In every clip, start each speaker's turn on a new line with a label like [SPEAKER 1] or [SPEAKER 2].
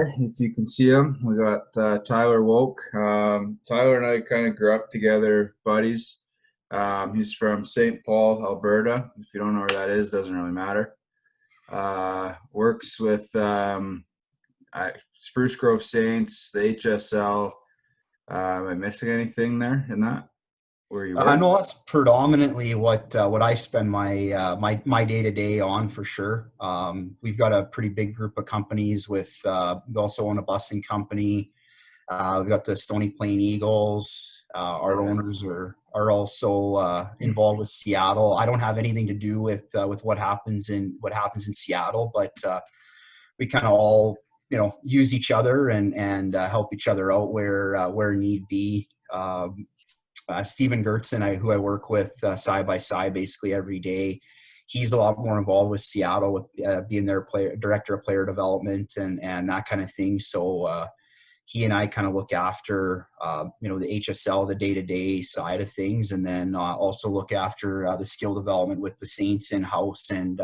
[SPEAKER 1] If you can see him, we got Tyler Wowk. Tyler and I kind of grew up together, buddies. He's from St. Paul, Alberta. If you don't know where that is, doesn't really matter. Works with Spruce Grove Saints, the HSL. Am I missing anything there in that? Where you
[SPEAKER 2] I
[SPEAKER 1] work?
[SPEAKER 2] know that's predominantly what I spend my day to day on for sure. We've got a pretty big group of companies with we also own a busing company. We've got the Stony Plain Eagles. Our
[SPEAKER 1] Okay.
[SPEAKER 2] owners are also involved with Seattle. I don't have anything to do with what happens in Seattle, but we kind of all use each other and help each other out where need be. Steven Gertzen, who I work with side by side basically every day. He's a lot more involved with Seattle, with being their director of player development and that kind of thing. So he and I kind of look after the HSL, the day-to-day side of things, and then also look after the skill development with the Saints in-house and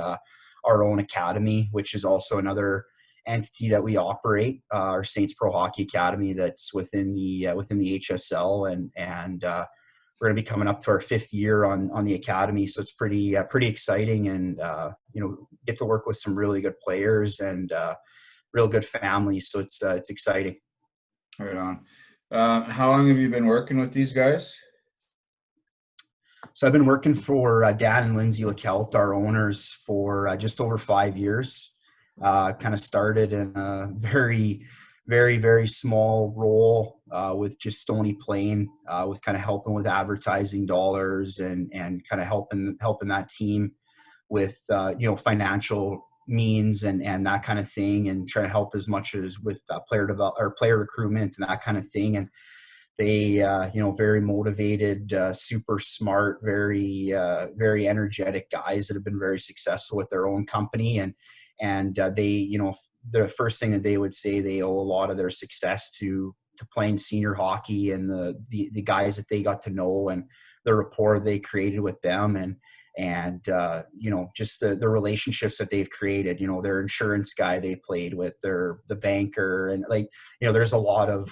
[SPEAKER 2] our own academy, which is also another entity that we operate, our Saints Pro Hockey Academy that's within the HSL, and we're going to be coming up to our 5th year on the academy, so it's pretty exciting, and get to work with some really good players and real good families, so it's exciting.
[SPEAKER 1] Right on. How long have you been working with these guys?
[SPEAKER 2] So I've been working for Dan and Lindsay LeKelt, our owners, for just over 5 years. Kind of started in a very, very, very small role with just Stony Plain, with kind of helping with advertising dollars and kind of helping that team with financial means and that kind of thing, and trying to help as much as with player recruitment and that kind of thing. And they very motivated, super smart, very very energetic guys that have been very successful with their own company, and they the first thing that they would say, they owe a lot of their success to playing senior hockey and the guys that they got to know and the rapport they created with them, and just the relationships that they've created. Their insurance guy they played with, the banker, and there's a lot of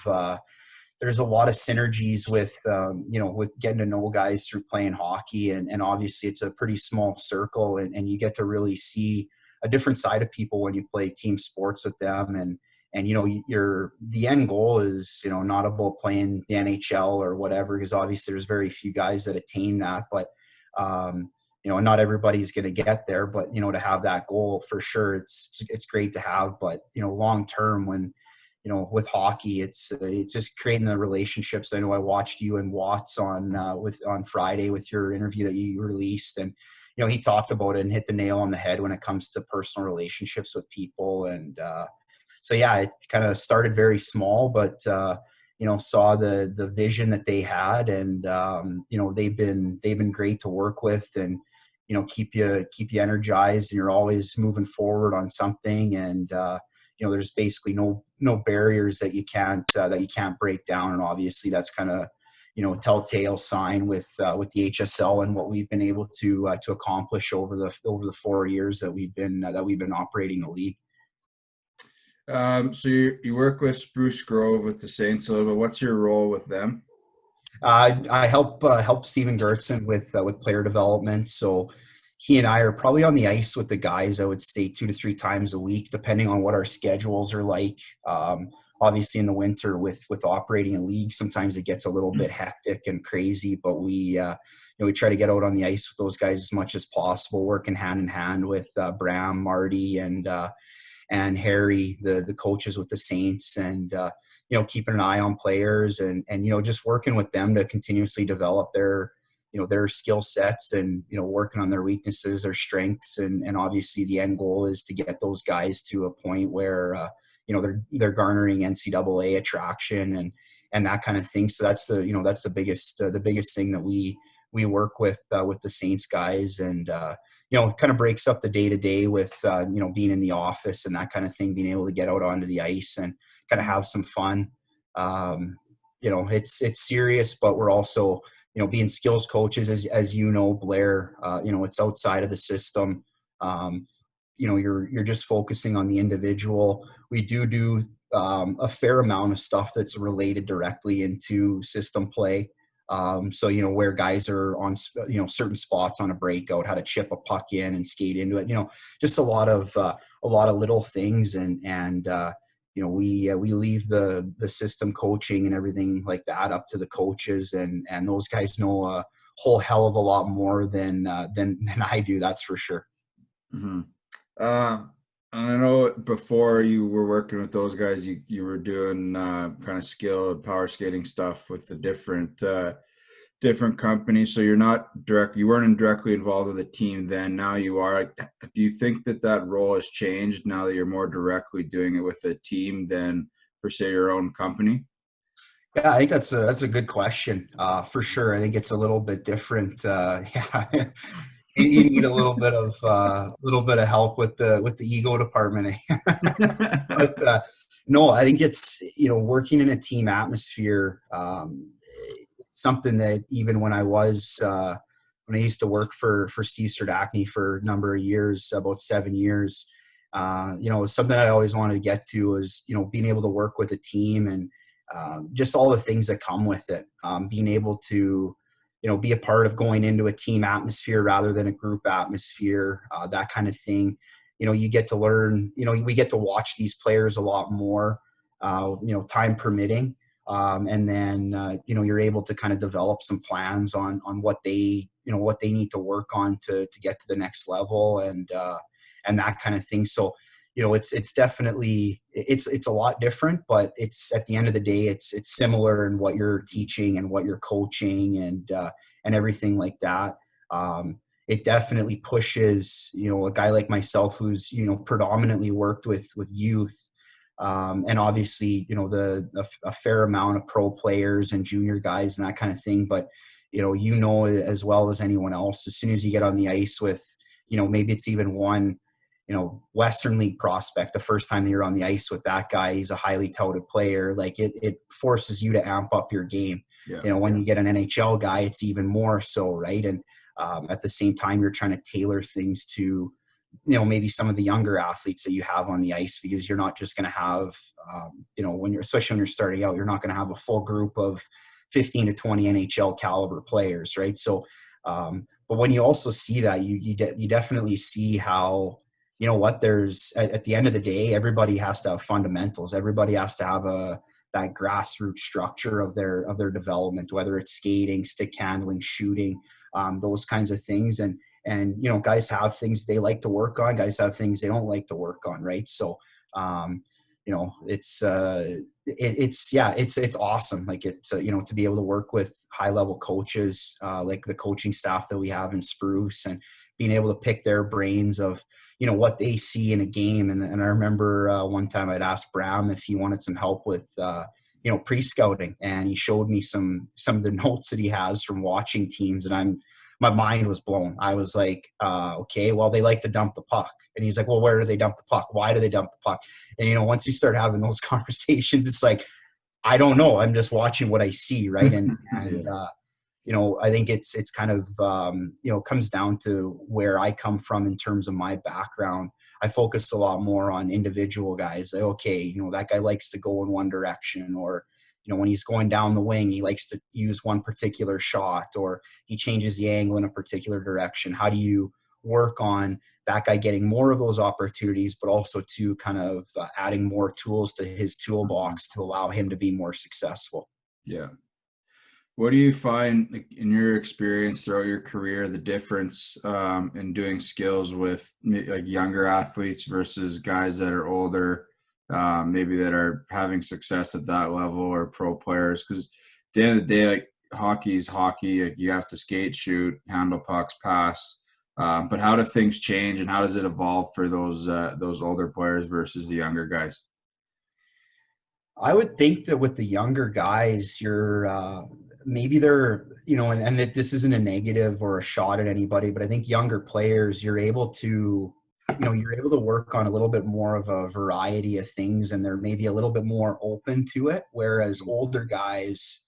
[SPEAKER 2] synergies with with getting to know guys through playing hockey, and obviously it's a pretty small circle, and you get to really see a different side of people when you play team sports with them, and the end goal is not about playing the NHL or whatever, because obviously there's very few guys that attain that, but not everybody's going to get there, but to have that goal for sure, it's great to have. But long term, when with hockey, it's just creating the relationships. I know I watched you and Watts on Friday with your interview that you released, and he talked about it and hit the nail on the head when it comes to personal relationships with people. And so yeah, it kind of started very small, but saw the vision that they had, and they've been great to work with, and keep you energized, and you're always moving forward on something, and there's basically no barriers that you can't break down. And obviously that's kind of a telltale sign with the HSL and what we've been able to accomplish over the 4 years that we've been operating the league.
[SPEAKER 1] So you work with Spruce Grove with the Saints a little bit. What's your role with them?
[SPEAKER 2] I help Steven Gertzen with player development. So he and I are probably on the ice with the guys, I would say 2 to 3 times a week, depending on what our schedules are like. Obviously in the winter with operating a league, sometimes it gets a little bit hectic and crazy, but we try to get out on the ice with those guys as much as possible, working hand in hand with Bram, Marty, and Harry, the coaches with the Saints, and keeping an eye on players, and just working with them to continuously develop their skill sets, and working on their weaknesses, their strengths, and obviously the end goal is to get those guys to a point where they're garnering NCAA attraction and that kind of thing. So that's the biggest thing that we work with the Saints guys, and it kind of breaks up the day to day with being in the office and that kind of thing, being able to get out onto the ice and kind of have some fun. It's serious, but we're also being skills coaches, as Blair, it's outside of the system. You're just focusing on the individual. We do a fair amount of stuff that's related directly into system play. So, where guys are on, certain spots on a breakout, how to chip a puck in and skate into it, just a lot of little things. And we leave the system coaching and everything like that up to the coaches, and those guys know a whole hell of a lot more than I do. That's for sure.
[SPEAKER 1] Mm-hmm. I know before you were working with those guys, you were doing kind of skilled power skating stuff with the different companies. So you weren't directly involved with the team then. Now you are. Do you think that role has changed now that you're more directly doing it with a team than per se your own company?
[SPEAKER 2] Yeah, I think that's a good question. For sure. I think it's a little bit different. Yeah. You need a little bit of help with the ego department. But no, I think it's, working in a team atmosphere, something that even when when I used to work for Steve Serdachny for a number of years, about 7 years, it was something I always wanted to get to, was, being able to work with a team, and just all the things that come with it. Being able to, be a part of going into a team atmosphere rather than a group atmosphere, that kind of thing. You get to learn, we get to watch these players a lot more, time permitting. And then, you're able to kind of develop some plans on what what they need to work on to get to the next level, and that kind of thing. So, it's definitely, it's a lot different, but it's, at the end of the day, it's similar in what you're teaching and what you're coaching, and everything like that. It definitely pushes, a guy like myself who's, predominantly worked with youth, and obviously, a fair amount of pro players and junior guys and that kind of thing. But, as well as anyone else, as soon as you get on the ice with, maybe it's even one, Western League prospect, the first time that you're on the ice with that guy, he's a highly touted player. Like, it forces you to amp up your game.
[SPEAKER 1] Yeah.
[SPEAKER 2] When you get an NHL guy, it's even more so, right? And at the same time, you're trying to tailor things to, maybe some of the younger athletes that you have on the ice, because you're not just going to have, especially when you're starting out, you're not going to have a full group of 15 to 20 NHL caliber players, right? So, but when you also see that, you definitely see how, there's, at the end of the day, everybody has to have fundamentals. Everybody has to have that grassroots structure of their development, whether it's skating, stick handling, shooting, those kinds of things. And guys have things they like to work on. Guys have things they don't like to work on, right? So, it's awesome. Like, it's to be able to work with high level coaches, like the coaching staff that we have in Spruce, and being able to pick their brains of, what they see in a game. And I remember one time I'd asked Bram if he wanted some help with, pre-scouting, and he showed me some of the notes that he has from watching teams, and my mind was blown. I was like, okay, well, they like to dump the puck. And he's like, well, where do they dump the puck? Why do they dump the puck? And, once you start having those conversations, it's like, I don't know. I'm just watching what I see, right? And I think it's kind of, comes down to where I come from in terms of my background. I focus a lot more on individual guys. Like, okay, that guy likes to go in one direction, or, when he's going down the wing, he likes to use one particular shot, or he changes the angle in a particular direction. How do you work on that guy getting more of those opportunities, but also to kind of adding more tools to his toolbox to allow him to be more successful?
[SPEAKER 1] Yeah. What do you find, like, in your experience throughout your career, the difference in doing skills with like younger athletes versus guys that are older, maybe that are having success at that level, or pro players? Because at the end of the day, like, hockey is hockey. Like, you have to skate, shoot, handle pucks, pass. But how do things change, and how does it evolve for those older players versus the younger guys?
[SPEAKER 2] I would think that with the younger guys, you're maybe they're, and that this isn't a negative or a shot at anybody, but I think younger players, you're able to work on a little bit more of a variety of things, and they're maybe a little bit more open to it. Whereas older guys,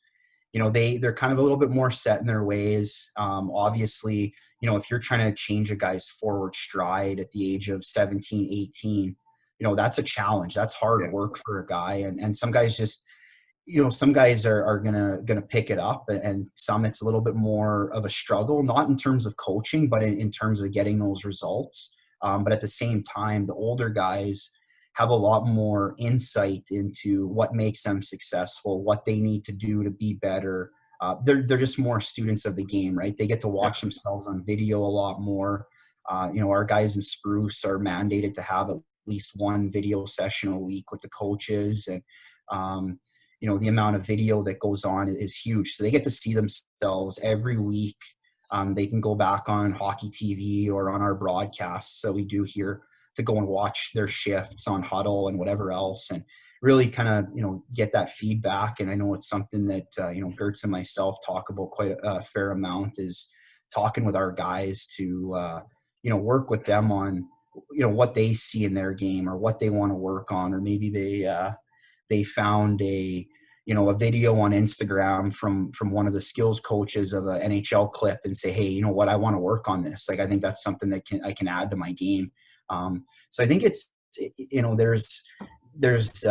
[SPEAKER 2] they're kind of a little bit more set in their ways. Obviously, if you're trying to change a guy's forward stride at the age of 17, 18, that's a challenge. That's
[SPEAKER 1] Yeah.
[SPEAKER 2] hard work for a guy. And some guys just, some guys are gonna pick it up, and some it's a little bit more of a struggle, not in terms of coaching, but in terms of getting those results. But at the same time, the older guys have a lot more insight into what makes them successful, what they need to do to be better. They're just more students of the game, right? They get to
[SPEAKER 1] Yeah.
[SPEAKER 2] watch themselves on video a lot more. Our guys in Spruce are mandated to have at least one video session a week with the coaches, and the amount of video that goes on is huge. So they get to see themselves every week. They can go back on hockey TV or on our broadcasts that we do here to go and watch their shifts on Huddle and whatever else, and really kind of, get that feedback. And I know it's something that, Gertz and myself talk about quite a fair amount, is talking with our guys to, work with them on, what they see in their game or what they want to work on, or maybe they found a video on Instagram from one of the skills coaches of an NHL clip and say, hey, what, I want to work on this. Like, I think that's something that I can add to my game. So I think there's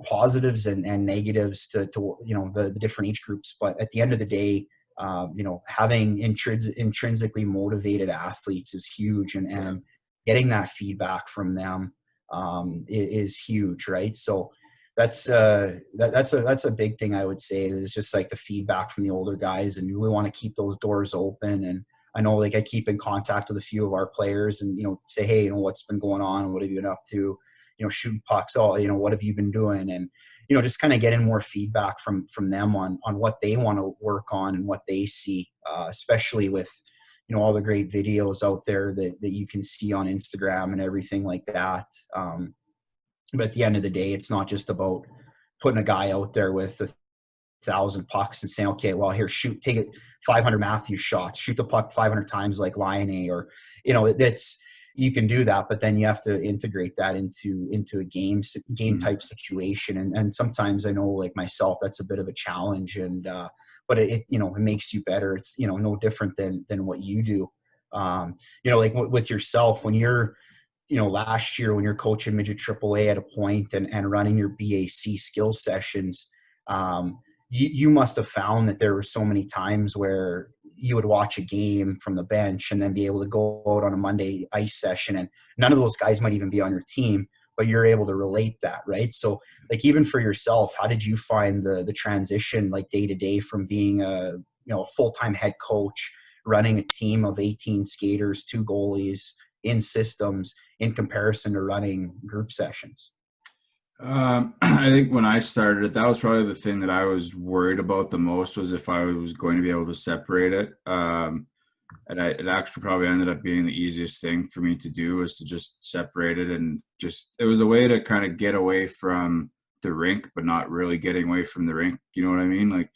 [SPEAKER 2] positives and negatives to the different age groups, but at the end of the day, having intrinsically motivated athletes is huge, and getting that feedback from them is huge, right? So that's a big thing, I would say, is just like the feedback from the older guys, and we want to keep those doors open. And I know, like, I keep in contact with a few of our players and, say, hey, what's been going on? What have you been up to? Shooting pucks, what have you been doing? And, just kind of getting more feedback from them on what they want to work on and what they see, especially with, all the great videos out there that you can see on Instagram and everything like that. But at the end of the day, it's not just about putting a guy out there with 1,000 pucks and saying, okay, well, here, take it 500 Matthews shots, shoot the puck 500 times like Lion A, or, you can do that, but then you have to integrate that into a game type situation. And sometimes, I know, like myself, that's a bit of a challenge, and, but it makes you better. It's, no different than what you do. Like with yourself, when you're, last year when you're coaching midget AAA at a point and running your BAC skill sessions, you must have found that there were so many times where you would watch a game from the bench and then be able to go out on a Monday ice session, and none of those guys might even be on your team, but you're able to relate that, right? So, like, even for yourself, how did you find the transition, like, day to day, from being a full-time head coach, running a team of 18 skaters, 2 goalies in systems, in comparison to running group sessions?
[SPEAKER 1] I think when I started, that was probably the thing that I was worried about the most, was if I was going to be able to separate it. And it actually probably ended up being the easiest thing for me to do, was to just separate it, and it was a way to kind of get away from the rink, but not really getting away from the rink. You know what I mean? Like,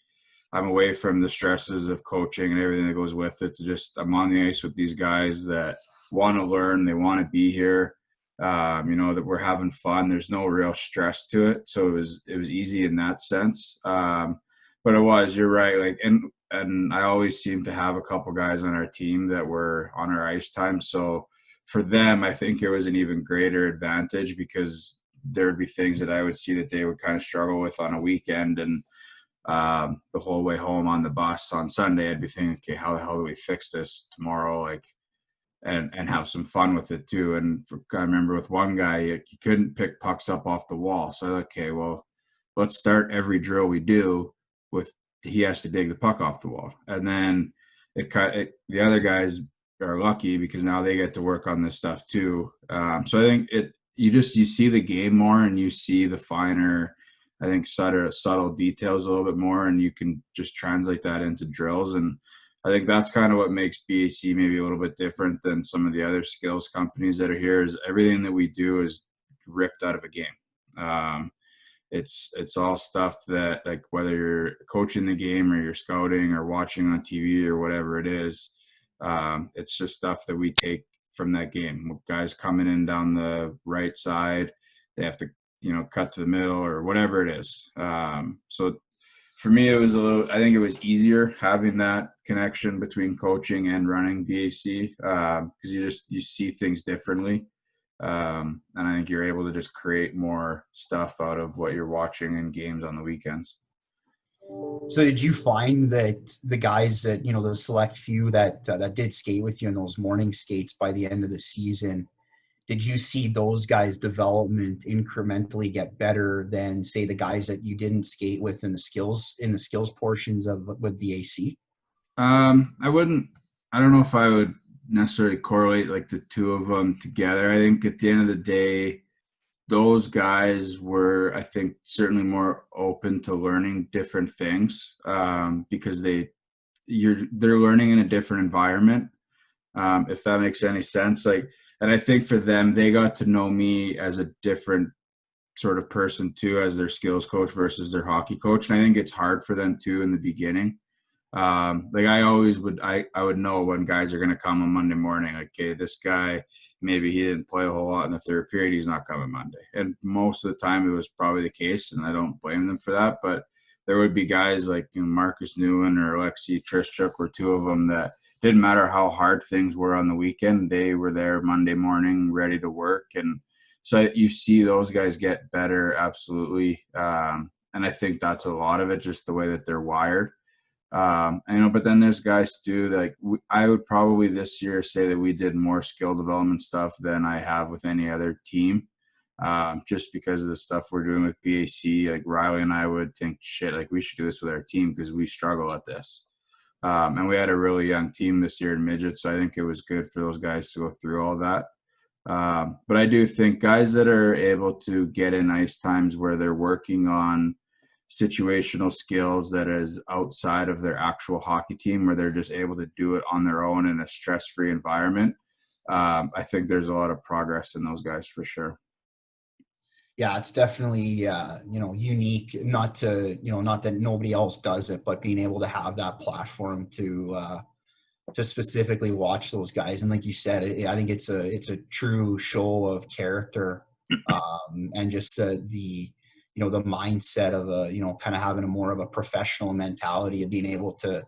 [SPEAKER 1] I'm away from the stresses of coaching and everything that goes with it. I'm on the ice with these guys that want to learn, they want to be here. That we're having fun. There's no real stress to it, so it was easy in that sense. But you're right. Like, and I always seem to have a couple guys on our team that were on our ice time. So for them, I think it was an even greater advantage, because there would be things that I would see that they would kind of struggle with on a weekend, and the whole way home on the bus on Sunday, I'd be thinking, okay, how the hell do we fix this tomorrow? Like, and have some fun with it too. And I remember with one guy, he couldn't pick pucks up off the wall. So, okay, well, let's start every drill we do with he has to dig the puck off the wall. And then the other guys are lucky, because now they get to work on this stuff too. So I think you see the game more, and you see the finer, I think, subtle details a little bit more, and you can just translate that into drills. And I think that's kind of what makes BAC maybe a little bit different than some of the other skills companies that are here, is everything that we do is ripped out of a game. It's all stuff that, like, whether you're coaching the game or you're scouting or watching on TV or whatever it is, it's just stuff that we take from that game. Guys coming in down the right side, they have to, cut to the middle or whatever it is. So for me, I think it was easier having that connection between coaching and running BAC, because you see things differently. And I think you're able to just create more stuff out of what you're watching in games on the weekends.
[SPEAKER 2] So did you find that the guys that, the select few that did skate with you in those morning skates by the end of the season, did you see those guys' development incrementally get better than, say, the guys that you didn't skate with in the skills portions of with BAC?
[SPEAKER 1] I wouldn't. I don't know if I would necessarily correlate like the two of them together. I think at the end of the day, those guys were, I think, certainly more open to learning different things because they're learning in a different environment. If that makes any sense, like, and I think for them, they got to know me as a different sort of person too, as their skills coach versus their hockey coach, and I think it's hard for them too in the beginning. Like I always would, I would know when guys are going to come on Monday morning. Like, okay, this guy, maybe he didn't play a whole lot in the third period. He's not coming Monday. And most of the time it was probably the case, and I don't blame them for that. But there would be guys like Marcus Newen or Alexei Trishchuk were two of them that didn't matter how hard things were on the weekend. They were there Monday morning ready to work. And so you see those guys get better. Absolutely. And I think that's a lot of it, just the way that they're wired. But then there's guys too, like I would probably this year say that we did more skill development stuff than I have with any other team. Just because of the stuff we're doing with BAC, like Riley and I would think, shit, like we should do this with our team because we struggle at this. And we had a really young team this year in midget, so I think it was good for those guys to go through all that. But I do think guys that are able to get in ice times where they're working on situational skills that is outside of their actual hockey team, where they're just able to do it on their own in a stress-free environment. I think there's a lot of progress in those guys for sure.
[SPEAKER 2] Yeah, it's definitely unique. Not that nobody else does it, but being able to have that platform to specifically watch those guys, and like you said, I think it's a true show of character, and just the mindset of kind of having a more of a professional mentality of being able to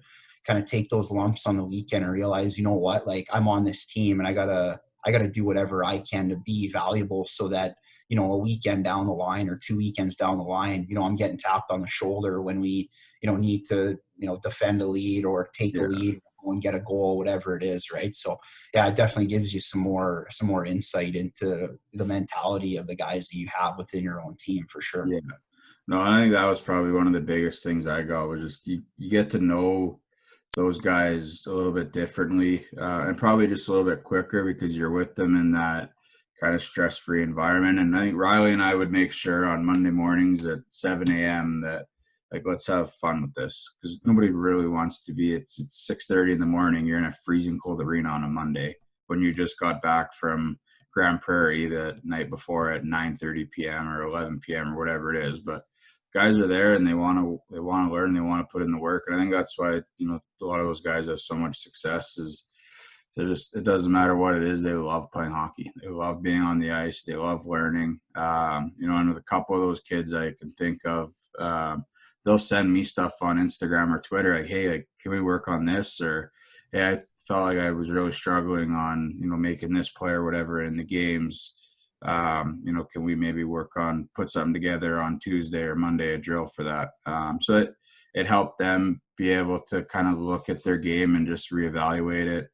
[SPEAKER 2] kind of take those lumps on the weekend and realize, what, like I'm on this team and I gotta do whatever I can to be valuable so that, a weekend down the line or 2 weekends down the line, I'm getting tapped on the shoulder when we, need to, defend a lead or take the lead and get a goal, whatever it is. Right. So yeah, it definitely gives you some more insight into the mentality of the guys that you have within your own team for sure.
[SPEAKER 1] Yeah. No, I think that was probably one of the biggest things I got was just you get to know those guys a little bit differently and probably just a little bit quicker because you're with them in that kind of stress-free environment. And I think Riley and I would make sure on Monday mornings at 7 a.m. that, like, let's have fun with this because nobody really wants to be it's 6:30 in the morning. You're in a freezing cold arena on a Monday when you just got back from Grand Prairie the night before at 9:30 p.m. or 11 p.m. or whatever it is. But guys are there and they want to learn, they want to put in the work. And I think that's why, a lot of those guys have so much success is it doesn't matter what it is. They love playing hockey. They love being on the ice. They love learning. And with a couple of those kids I can think of, they'll send me stuff on Instagram or Twitter. Like, hey, like, can we work on this? Or, hey, I felt like I was really struggling on, making this play or whatever in the games. Can we maybe put something together on Tuesday or Monday, a drill for that? So it helped them be able to kind of look at their game and just reevaluate it,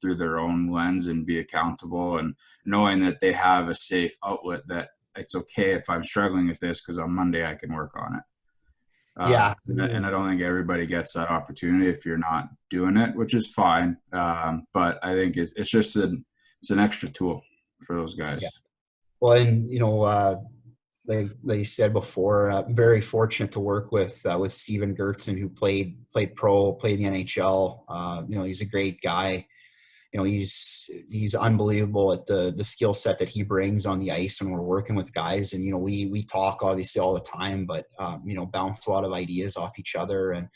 [SPEAKER 1] through their own lens and be accountable and knowing that they have a safe outlet that it's okay if I'm struggling with this because on Monday I can work on it.
[SPEAKER 2] Yeah.
[SPEAKER 1] And I don't think everybody gets that opportunity if you're not doing it, which is fine. But I think it's just it's an extra tool for those guys.
[SPEAKER 2] Yeah. Well, and like you said before, very fortunate to work with Steven Gertzen, who played pro, played the NHL. He's a great guy. He's unbelievable at the skill set that he brings on the ice when we're working with guys. And we talk obviously all the time, but bounce a lot of ideas off each other, and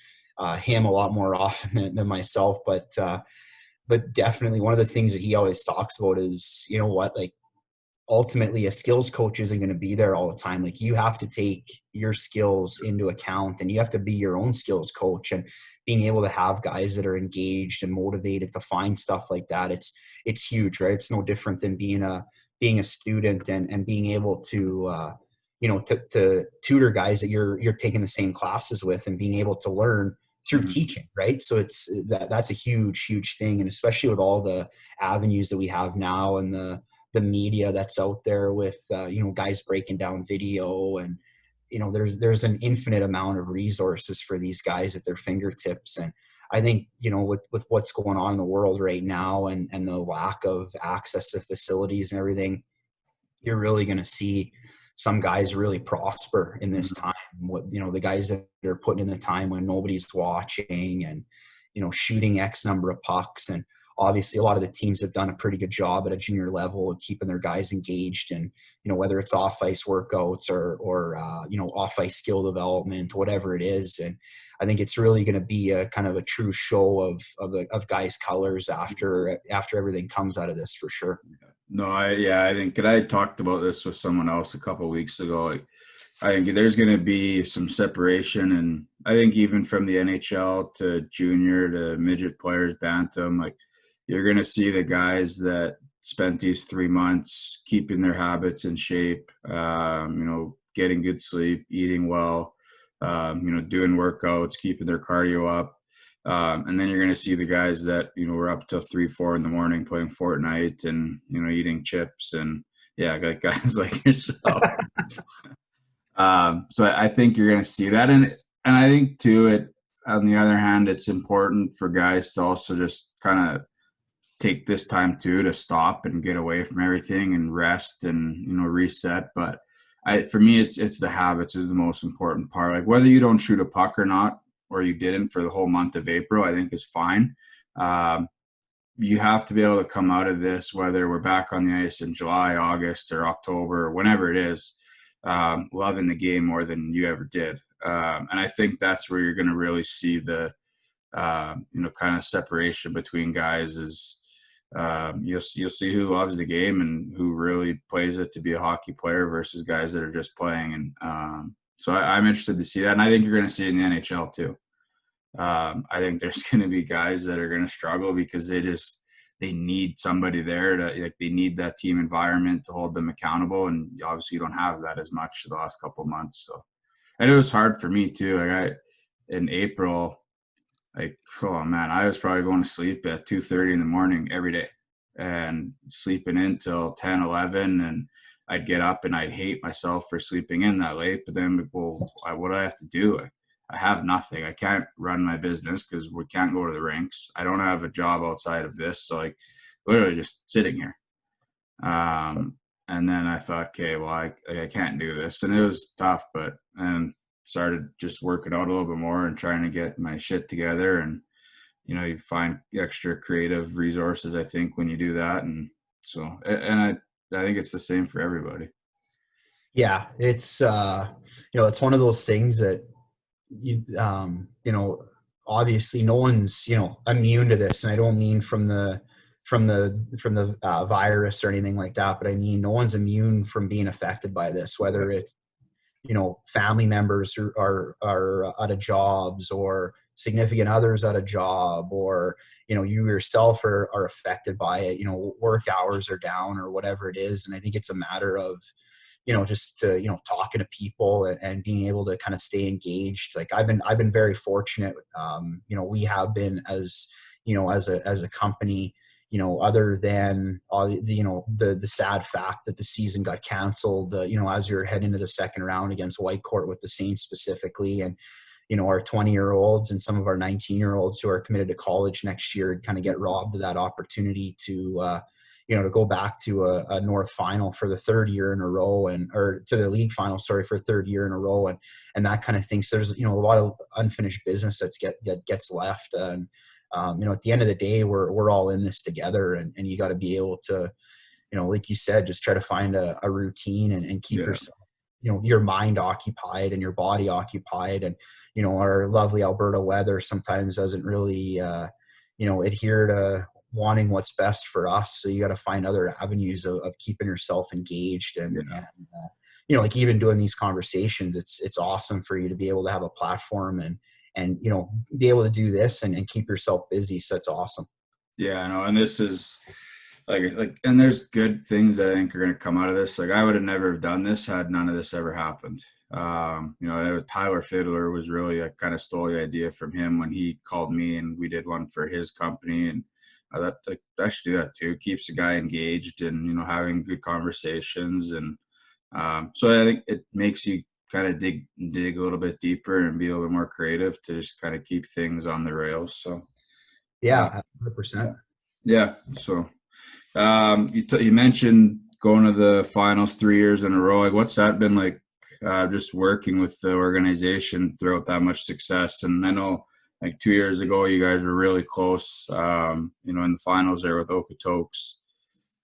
[SPEAKER 2] him a lot more often than myself. But definitely one of the things that he always talks about is, like, ultimately a skills coach isn't going to be there all the time. Like, you have to take your skills into account and you have to be your own skills coach, and being able to have guys that are engaged and motivated to find stuff like that. It's huge, right? It's no different than being a being a student and being able to, to tutor guys that you're taking the same classes with and being able to learn through
[SPEAKER 1] Mhm.
[SPEAKER 2] teaching, right? So that's a huge thing. And especially with all the avenues that we have now and the media that's out there with, guys breaking down video and, there's an infinite amount of resources for these guys at their fingertips. And I think, with what's going on in the world right now and the lack of access to facilities and everything, you're really going to see some guys really prosper in this
[SPEAKER 1] Mhm.
[SPEAKER 2] time. The guys that are putting in the time when nobody's watching and, shooting X number of pucks. And obviously a lot of the teams have done a pretty good job at a junior level of keeping their guys engaged and, whether it's off ice workouts or off ice skill development, whatever it is. And I think it's really going to be a kind of a true show of guys' colors after everything comes out of this, for sure.
[SPEAKER 1] No, I think, and I talked about this with someone else a couple of weeks ago. Like, I think there's going to be some separation, and I think even from the NHL to junior to midget players, bantam, like you're going to see the guys that spent these 3 months keeping their habits in shape, getting good sleep, eating well, doing workouts, keeping their cardio up. And then you're going to see the guys that, were up till 3, 4 in the morning playing Fortnite and, eating chips and like guys like yourself. So I think you're going to see that. And I think too, on the other hand, it's important for guys to also just kind of take this time too, to stop and get away from everything and rest and, reset. But for me, it's the habits is the most important part. Like whether you don't shoot a puck or not, or you didn't for the whole month of April, I think is fine. You have to be able to come out of this, whether we're back on the ice in July, August, or October, or whenever it is, loving the game more than you ever did. And I think that's where you're going to really see the, kind of separation between guys is you'll see who loves the game and who really plays it to be a hockey player versus guys that are just playing. And so I'm interested to see that. And I think you're going to see it in the NHL too. I think there's going to be guys that are going to struggle because they need somebody there to, like, they need that team environment to hold them accountable. And obviously you don't have that as much the last couple of months. So, and it was hard for me too. Like in April, like, oh man, I was probably going to sleep at 2:30 in the morning every day and sleeping in till 10, 11. And I'd get up and I'd hate myself for sleeping in that late. But then, well, what do I have to do? I have nothing. I can't run my business because we can't go to the rinks. I don't have a job outside of this. So like literally just sitting here. And then I thought, okay, well, I can't do this. And it was tough, but and started just working out a little bit more and trying to get my shit together. And, you find extra creative resources, I think, when you do that. And so, and I think it's the same for everybody.
[SPEAKER 2] Yeah, it's it's one of those things that obviously no one's immune to this, and I don't mean from the virus or anything like that, but I mean no one's immune from being affected by this, whether it's family members who are out of jobs or significant others out of job, or you yourself are affected by it, work hours are down or whatever it is. And I think it's a matter of just talking to people and being able to kind of stay engaged. Like I've been very fortunate. We have been as a company, other than the sad fact that the season got canceled, as you're heading into the second round against Whitecourt with the Saints specifically. And, our 20-year-olds and some of our 19-year-olds who are committed to college next year kind of get robbed of that opportunity to go back to a North final for the third year in a row, or to the league final, sorry, for third year in a row, and that kind of thing. So there's, a lot of unfinished business that gets left. And, at the end of the day, we're all in this together, and you got to be able to, like you said, just try to find a routine and keep yourself, your mind occupied and your body occupied. And, our lovely Alberta weather sometimes doesn't really, adhere to wanting what's best for us. So you got to find other avenues of keeping yourself engaged. And like even doing these conversations, it's awesome for you to be able to have a platform and be able to do this and keep yourself busy. So it's awesome.
[SPEAKER 1] Yeah, no, and this is and there's good things that I think are going to come out of this. Like I would have never have done this had none of this ever happened. Tyler Fiddler was really, I kind of stole the idea from him when he called me and we did one for his company. And I thought like I should do that too. Keeps the guy engaged and, having good conversations. And so I think it makes you kind of dig a little bit deeper and be a little bit more creative to just kind of keep things on the rails. So,
[SPEAKER 2] Yeah, 100%.
[SPEAKER 1] yeah. So, you mentioned going to the finals 3 years in a row. Like, what's that been like? Just working with the organization throughout that much success. And I know, like 2 years ago, you guys were really close. In the finals there with Okotoks.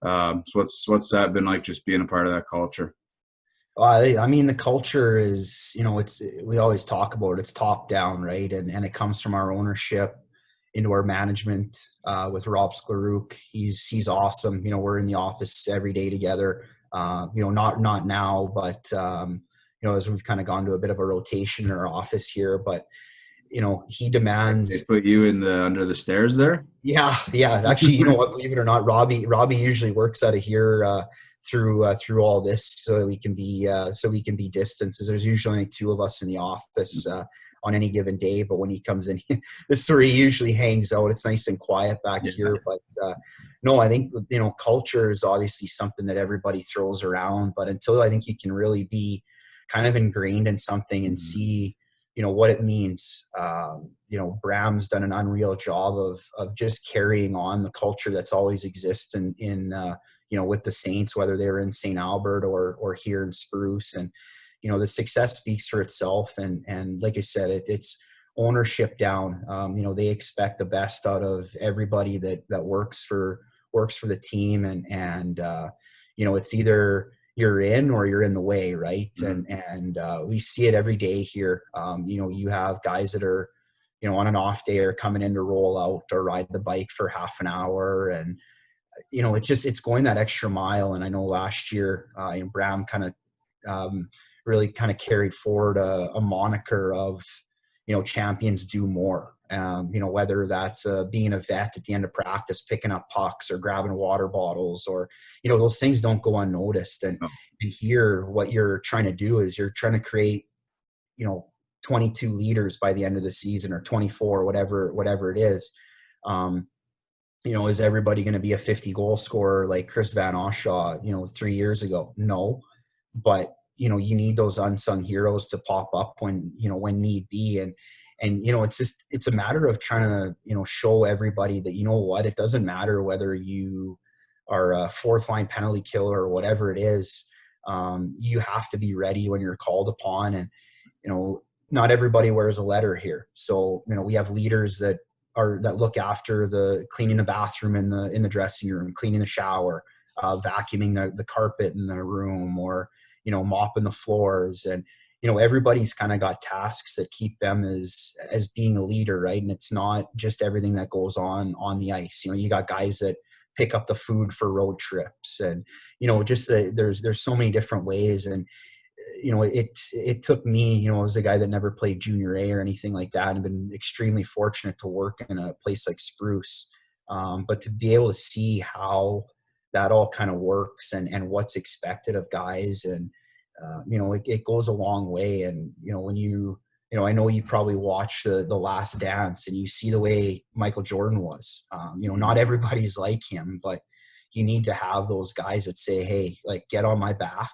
[SPEAKER 1] So what's that been like? Just being a part of that culture.
[SPEAKER 2] I mean, the culture is, we always talk about it. It's top down, right? And it comes from our ownership into our management with Rob Sklaruk. He's awesome. We're in the office every day together. Not now, but as we've kind of gone to a bit of a rotation in our office here, but he demands.
[SPEAKER 1] They put you in the under the stairs there.
[SPEAKER 2] Yeah. Actually, you know what? Believe it or not, Robbie usually works out of here through all this, so that we can be distances. There's usually only two of us in the office on any given day, but when he comes in, this is where he usually hangs out. It's nice and quiet back here, but no, I think culture is obviously something that everybody throws around, but until I think you can really be kind of ingrained in something and see what it means. Bram's done an unreal job of just carrying on the culture that's always exists in with the Saints, whether they're in St. Albert or here in Spruce. And, the success speaks for itself. And like I said, it's ownership down. They expect the best out of everybody that works for the team. And it's either you're in or you're in the way, right?
[SPEAKER 1] Mm-hmm.
[SPEAKER 2] And we see it every day here. You have guys that are, on an off day are coming in to roll out or ride the bike for half an hour. And, it's going that extra mile. And I know last year, Bram kind of really kind of carried forward a moniker of, champions do more. Whether that's being a vet at the end of practice, picking up pucks or grabbing water bottles, or, those things don't go unnoticed. And here, what you're trying to do is you're trying to create, 22 leaders by the end of the season, or 24, whatever it is. Is everybody going to be a 50 goal scorer like Chris Van Oshaw, 3 years ago? No, but you need those unsung heroes to pop up when need be. And it's a matter of trying to, show everybody that, it doesn't matter whether you are a fourth line penalty killer or whatever it is. You have to be ready when you're called upon. And, not everybody wears a letter here. So, we have leaders that look after the cleaning the bathroom in the dressing room, cleaning the shower, vacuuming the carpet in the room, or, mopping the floors. And, everybody's kind of got tasks that keep them as being a leader, right? And it's not just everything that goes on the ice. You got guys that pick up the food for road trips, and, there's so many different ways. And, it took me, as a guy that never played junior A or anything like that, and been extremely fortunate to work in a place like Spruce. But to be able to see how that all kind of works and what's expected of guys. And, it goes a long way. And, when I know you probably watch the Last Dance and you see the way Michael Jordan was, not everybody's like him, but you need to have those guys that say, hey, like, get on my back.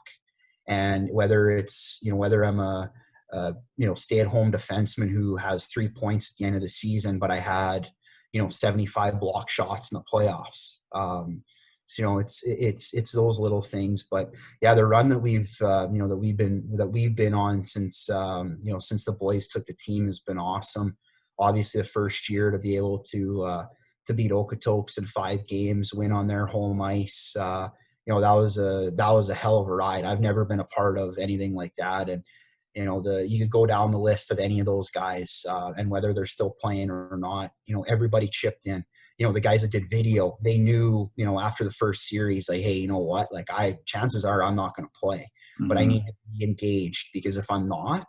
[SPEAKER 2] And whether it's, whether I'm a stay-at-home defenseman who has 3 points at the end of the season, but I had, 75 block shots in the playoffs. So, it's those little things. But yeah, the run that we've been on since, since the boys took the team has been awesome. Obviously the first year to be able to beat Okotoks in 5 games, win on their home ice, that was a hell of a ride. I've never been a part of anything like that. And, you could go down the list of any of those guys, and whether they're still playing or not, everybody chipped in. The guys that did video, they knew, after the first series, like, hey, you know what, like, chances are I'm not going to play, but I need to be engaged, because if I'm not,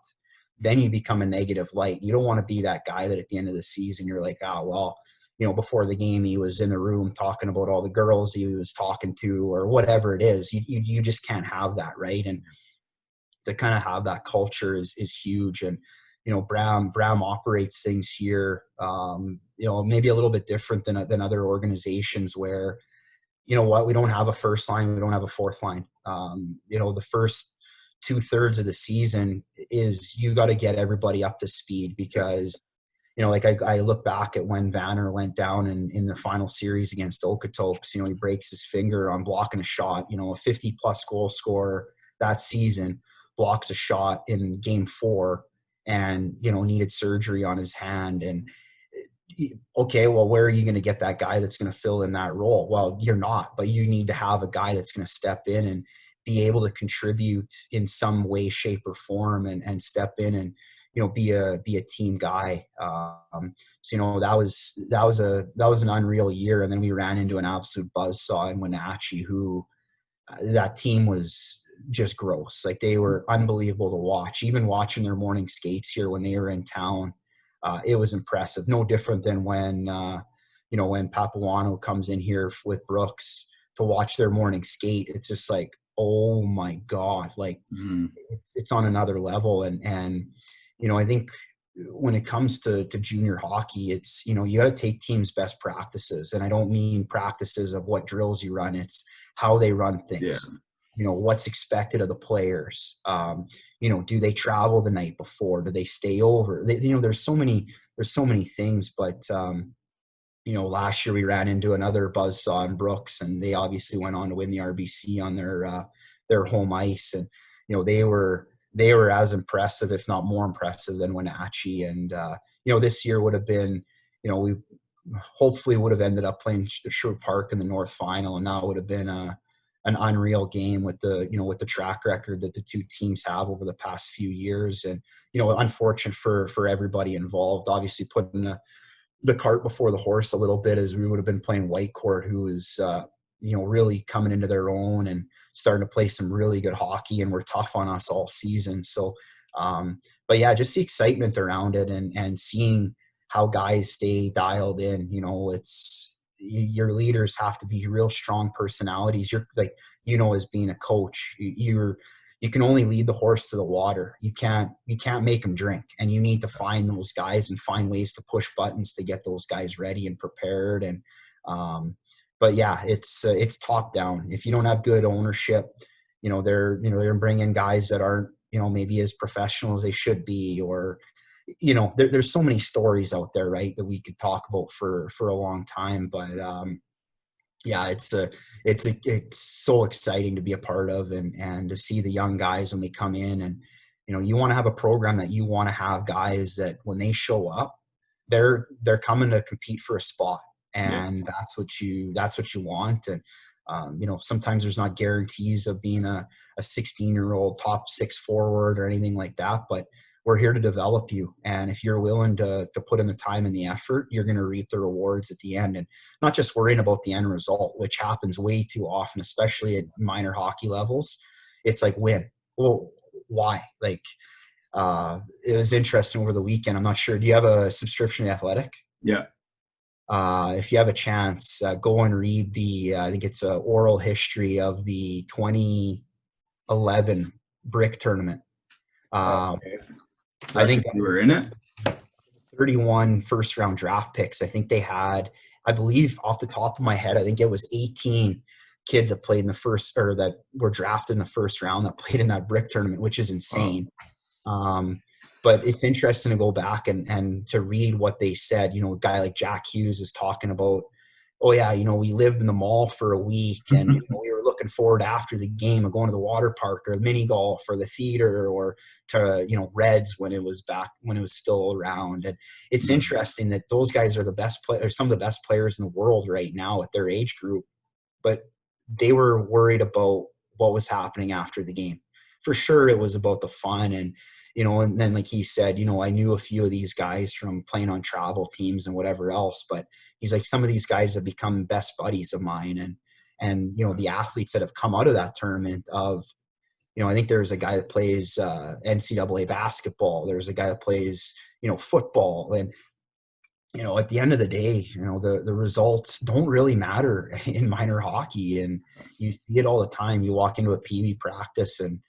[SPEAKER 2] then you become a negative light. You don't want to be that guy that at the end of the season, you're like, oh, well, before the game, he was in the room talking about all the girls he was talking to or whatever it is. You just can't have that, right? And to kind of have that culture is huge. And Bram operates things here, maybe a little bit different than other organizations where, we don't have a first line, we don't have a fourth line. The first 2/3 of the season is you got to get everybody up to speed because, like I look back at when Vanner went down in the final series against Okotoks, he breaks his finger on blocking a shot, a 50+ goal scorer that season blocks a shot in game 4 and, needed surgery on his hand. And okay, well, where are you going to get that guy that's going to fill in that role? Well, you're not, but you need to have a guy that's going to step in and be able to contribute in some way, shape, or form, and step in and be a team guy. So that was an unreal year, and then we ran into an absolute buzzsaw in Wenatchee, who that team was just gross. Like, they were unbelievable to watch. Even watching their morning skates here when they were in town, it was impressive. No different than when when Papuano comes in here with Brooks to watch their morning skate. It's just like, oh my God, like it's on another level. And I think when it comes to junior hockey, it's, you got to take teams' best practices. And I don't mean practices of what drills you run. It's how they run things. Yeah. What's expected of the players. Do they travel the night before? Do they stay over? There's so many things, but last year we ran into another buzzsaw in Brooks, and they obviously went on to win the RBC on their home ice. And, they were as impressive, if not more impressive, than Wenatchee. And, this year would have been, we hopefully would have ended up playing Sherwood Park in the North Final, and that would have been an unreal game with the track record that the two teams have over the past few years. And, unfortunate for everybody involved, obviously putting the cart before the horse a little bit, as we would have been playing Whitecourt, who is, really coming into their own and starting to play some really good hockey, and were tough on us all season. So, but yeah, just the excitement around it and seeing how guys stay dialed in. It's, your leaders have to be real strong personalities. You're like, as being a coach, you can only lead the horse to the water. You can't make them drink, and you need to find those guys and find ways to push buttons to get those guys ready and prepared. And, but yeah, it's top down. If you don't have good ownership, they're bringing guys that aren't, maybe as professional as they should be, or, there's so many stories out there, right, that we could talk about for a long time. But, yeah, it's so exciting to be a part of, and to see the young guys when they come in. And, you want to have a program that you want to have guys that when they show up, they're coming to compete for a spot. And that's what you want. And, sometimes there's not guarantees of being a 16-year-old top 6 forward or anything like that, but we're here to develop you. And if you're willing to put in the time and the effort, you're going to reap the rewards at the end. And not just worrying about the end result, which happens way too often, especially at minor hockey levels. It's like, win. Well, why? Like, it was interesting over the weekend. I'm not sure. Do you have a subscription to The Athletic?
[SPEAKER 1] Yeah.
[SPEAKER 2] If you have a chance, go and read I think it's an oral history of the 2011 Brick Tournament.
[SPEAKER 1] Okay. So
[SPEAKER 2] I think
[SPEAKER 1] you were in it.
[SPEAKER 2] 31 first-round draft picks. I think they had, I believe, off the top of my head, I think it was 18 kids that played in the first, or that were drafted in the first round that played in that Brick Tournament, which is insane. But it's interesting to go back and to read what they said. A guy like Jack Hughes is talking about, oh yeah, we lived in the mall for a week, and we were looking forward after the game of going to the water park or mini golf or the theater or to, Reds when it was still around. And it's interesting that those guys are the best players, some of the best players in the world right now at their age group, but they were worried about what was happening after the game. For sure, it was about the fun. And, and then like he said, I knew a few of these guys from playing on travel teams and whatever else, but he's like, some of these guys have become best buddies of mine. And the athletes that have come out of that tournament of, I think there's a guy that plays NCAA basketball. There's a guy that plays, football. And at the end of the day, the results don't really matter in minor hockey. And you see it all the time. You walk into a PB practice and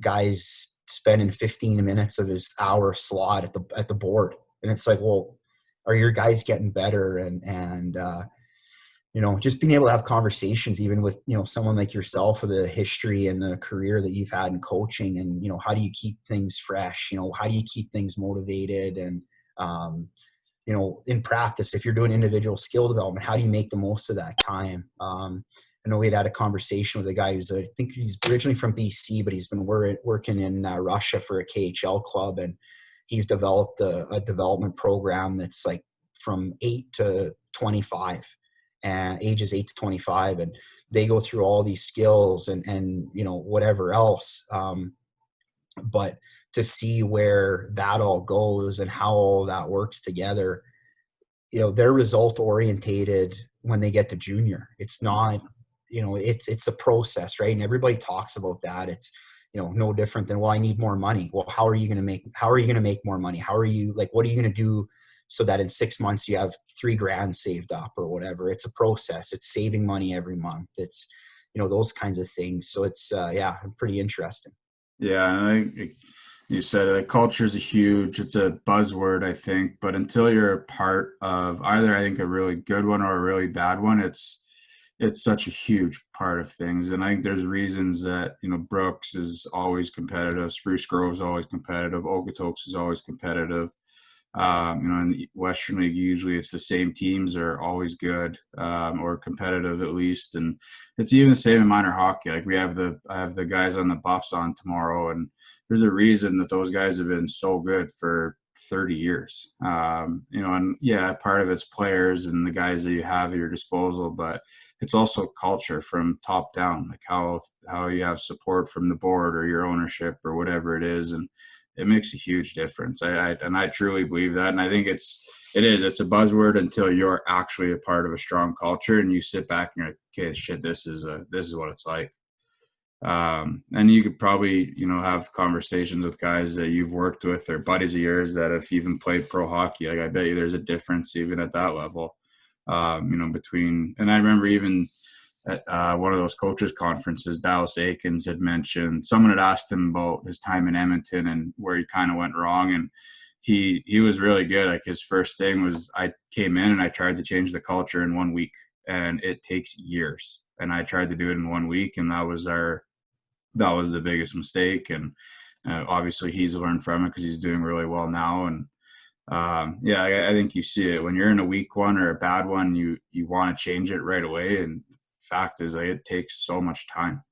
[SPEAKER 2] guys spending 15 minutes of his hour slot at the board. And it's like, well, are your guys getting better? Just being able to have conversations, even with, someone like yourself with the history and the career that you've had in coaching, and, how do you keep things fresh? How do you keep things motivated? And, in practice, if you're doing individual skill development, how do you make the most of that time? I know we had a conversation with a guy I think he's originally from BC, but he's been working in Russia for a KHL club, and he's developed a development program that's like from 8 to 25, and ages 8 to 25, and they go through all these skills and whatever else. But to see where that all goes and how all that works together, they're result orientated when they get to junior. It's not, it's a process, right? And everybody talks about that. It's, no different than, well, I need more money. Well, how are you going to make more money? What are you going to do so that in 6 months you have $3,000 saved up or whatever? It's a process. It's saving money every month. It's, those kinds of things. So it's, pretty interesting.
[SPEAKER 1] Yeah, and I think you said it, culture is it's a buzzword, I think, but until you're a part of either, I think, a really good one or a really bad one, it's such a huge part of things. And I think there's reasons that, Brooks is always competitive, Spruce Grove is always competitive, Okotoks is always competitive. In the Western League, usually it's the same teams are always good, or competitive at least. And it's even the same in minor hockey. Like I have the guys on the Buffs on tomorrow, and there's a reason that those guys have been so good for 30 years. And yeah, part of it's players and the guys that you have at your disposal, but it's also culture from top down, like how you have support from the board or your ownership or whatever it is. And it makes a huge difference. I truly believe that. And I think it's a buzzword until you're actually a part of a strong culture and you sit back and you're like, okay, shit, this is what it's like. And you could probably, have conversations with guys that you've worked with or buddies of yours that have even played pro hockey. Like I bet you there's a difference even at that level, between, and I remember even at one of those coaches conferences, Dallas Aikens had mentioned, someone had asked him about his time in Edmonton and where he kind of went wrong. And he was really good. Like his first thing was, I came in and I tried to change the culture in 1 week, and it takes years. And I tried to do it in 1 week, and that was the biggest mistake. And obviously he's learned from it because he's doing really well now. And I think you see it when you're in a weak one or a bad one, you want to change it right away. And fact is, it takes so much time.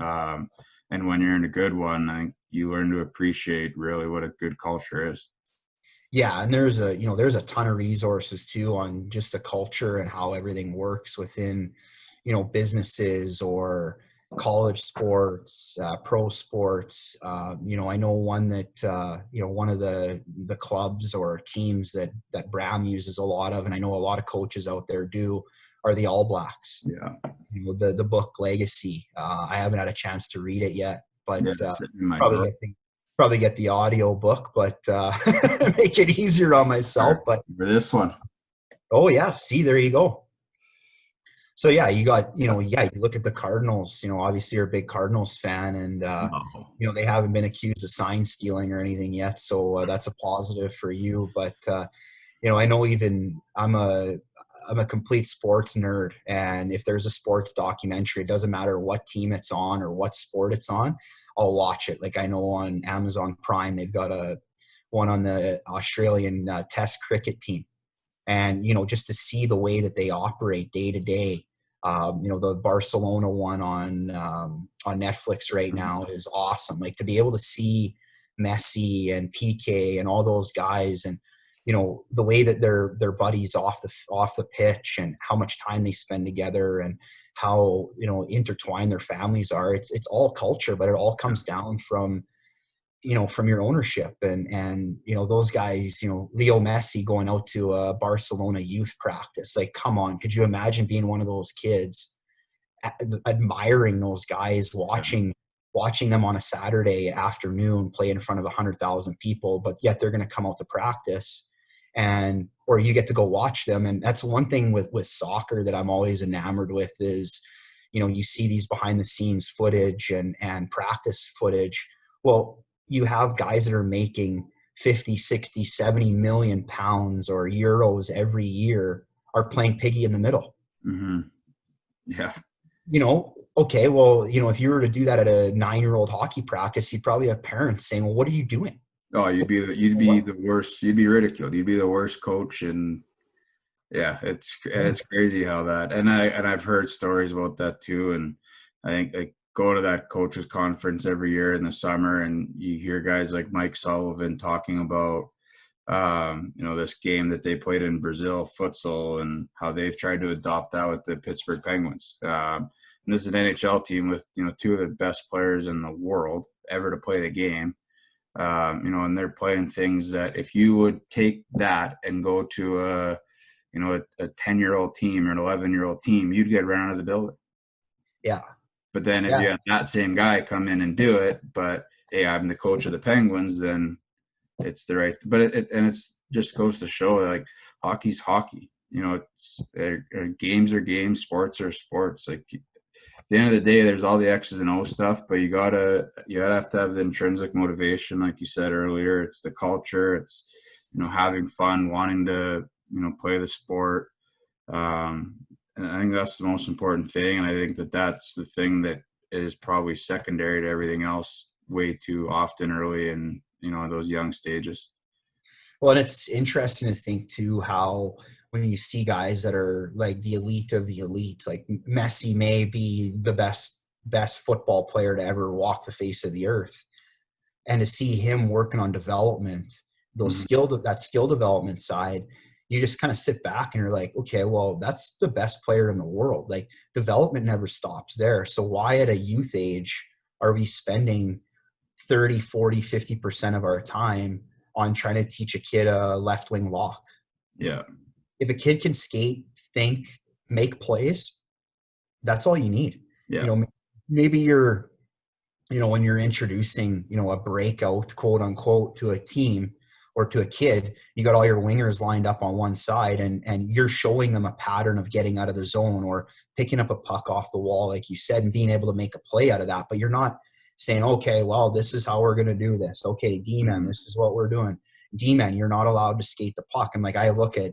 [SPEAKER 1] And when you're in a good one, I think you learn to appreciate really what a good culture is.
[SPEAKER 2] Yeah. And there's a ton of resources too on just the culture and how everything works within, businesses or college sports, pro sports. I know one that, one of the clubs or teams that Bram uses a lot of, and I know a lot of coaches out there do, are the All Blacks.
[SPEAKER 1] Yeah.
[SPEAKER 2] The book Legacy. I haven't had a chance to read it yet, but probably get the audio book, but make it easier on myself. But
[SPEAKER 1] for this one.
[SPEAKER 2] Oh yeah. See, there you go. So yeah, you look at the Cardinals, obviously you're a big Cardinals fan, and, they haven't been accused of sign stealing or anything yet. So that's a positive for you. But, I know even I'm a complete sports nerd, and if there's a sports documentary, it doesn't matter what team it's on or what sport it's on, I'll watch it. Like I know on Amazon Prime, they've got one on the Australian Test cricket team. And, just to see the way that they operate day to day, the Barcelona one on Netflix right now is awesome. Like to be able to see Messi and PK and all those guys, and, the way that they're buddies off the pitch, and how much time they spend together, and how, intertwined their families are. It's all culture, but it all comes down from your ownership and those guys, Leo Messi going out to a Barcelona youth practice. Like, come on, could you imagine being one of those kids, admiring those guys, watching them on a Saturday afternoon play in front of 100,000 people, but yet they're going to come out to practice and or you get to go watch them. And that's one thing with soccer that I'm always enamored with is, you see these behind the scenes footage and practice footage. Well, you have guys that are making 50, 60, 70 million pounds or euros every year are playing piggy in the middle.
[SPEAKER 1] Mm-hmm. Yeah.
[SPEAKER 2] Okay, well, if you were to do that at a 9-year-old hockey practice, you'd probably have parents saying, well, what are you doing?
[SPEAKER 1] Oh, you'd be the worst. You'd be ridiculed. You'd be the worst coach. And yeah, it's crazy how that, and I've heard stories about that too. And I think I go to that coaches conference every year in the summer, and you hear guys like Mike Sullivan talking about this game that they played in Brazil, futsal, and how they've tried to adopt that with the Pittsburgh Penguins. And this is an NHL team with two of the best players in the world ever to play the game. And they're playing things that if you would take that and go to a 10-year-old team or an 11-year-old team, you'd get run out of the building.
[SPEAKER 2] Yeah.
[SPEAKER 1] But then if you have that same guy come in and do it, but hey, I'm the coach of the Penguins, then it's the right. But it just goes to show, like, hockey's hockey. Games are games, sports are sports. Like, at the end of the day, there's all the X's and O stuff, but you have to have the intrinsic motivation, like you said earlier. It's the culture. It's having fun, wanting to play the sport. And I think that's the most important thing. And I think that's the thing that is probably secondary to everything else way too often early in those young stages.
[SPEAKER 2] Well, and it's interesting to think too how when you see guys that are like the elite of the elite, like Messi may be the best football player to ever walk the face of the earth, and to see him working on development, that skill development side, you just kind of sit back and you're like, okay, well, that's the best player in the world. Like, development never stops there. So why at a youth age are we spending 30, 40, 50% of our time on trying to teach a kid a left wing lock?
[SPEAKER 1] Yeah.
[SPEAKER 2] If a kid can skate, think, make plays, that's all you need.
[SPEAKER 1] Yeah.
[SPEAKER 2] Maybe when you're introducing, a breakout, quote unquote, to a team or to a kid, you got all your wingers lined up on one side and you're showing them a pattern of getting out of the zone or picking up a puck off the wall, like you said, and being able to make a play out of that. But you're not saying, okay, well, this is how we're going to do this. Okay, D-man, this is what we're doing. D-man, you're not allowed to skate the puck. And like, I look at,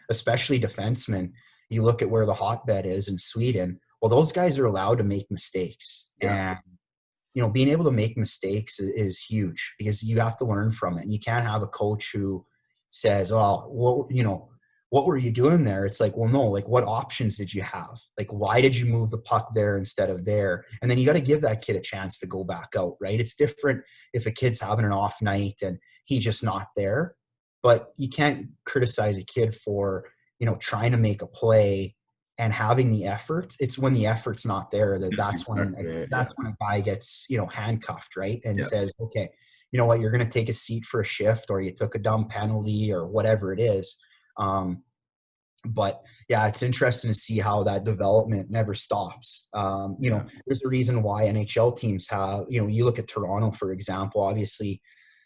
[SPEAKER 2] especially defensemen, you look at where the hotbed is in Sweden. Well, those guys are allowed to make mistakes. Yeah. And, being able to make mistakes is huge because you have to learn from it. And you can't have a coach who says, oh, what were you doing there? It's like, well, no, like, what options did you have? Like, why did you move the puck there instead of there? And then you got to give that kid a chance to go back out, right? It's different if a kid's having an off night and he's just not there. But you can't criticize a kid for, trying to make a play and having the effort. It's when the effort's not there that's when a guy gets, handcuffed, right? And says, okay, you know what, you're going to take a seat for a shift, or you took a dumb penalty or whatever it is. But yeah, it's interesting to see how that development never stops. There's a reason why NHL teams have, you look at Toronto, for example, obviously,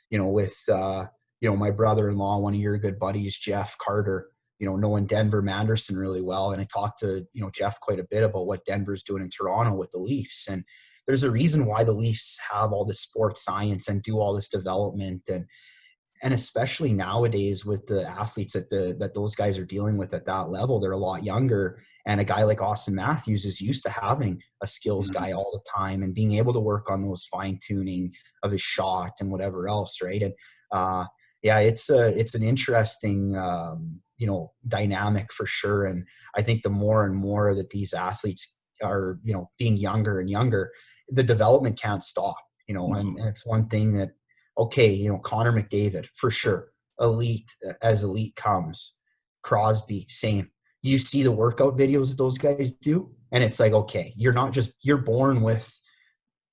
[SPEAKER 2] with, my brother-in-law, one of your good buddies, Jeff Carter, knowing Denver Manderson really well. And I talked to, Jeff quite a bit about what Denver's doing in Toronto with the Leafs. And there's a reason why the Leafs have all this sports science and do all this development. And especially nowadays with the athletes that those guys are dealing with at that level, they're a lot younger. And a guy like Austin Matthews is used to having a skills guy all the time and being able to work on those fine tuning of his shot and whatever else. Right. And, it's an interesting, dynamic for sure. And I think the more and more that these athletes are, being younger and younger, the development can't stop, and it's one thing that, okay, Connor McDavid, for sure, elite as elite comes. Crosby, same. You see the workout videos that those guys do, and it's like, okay, you're born with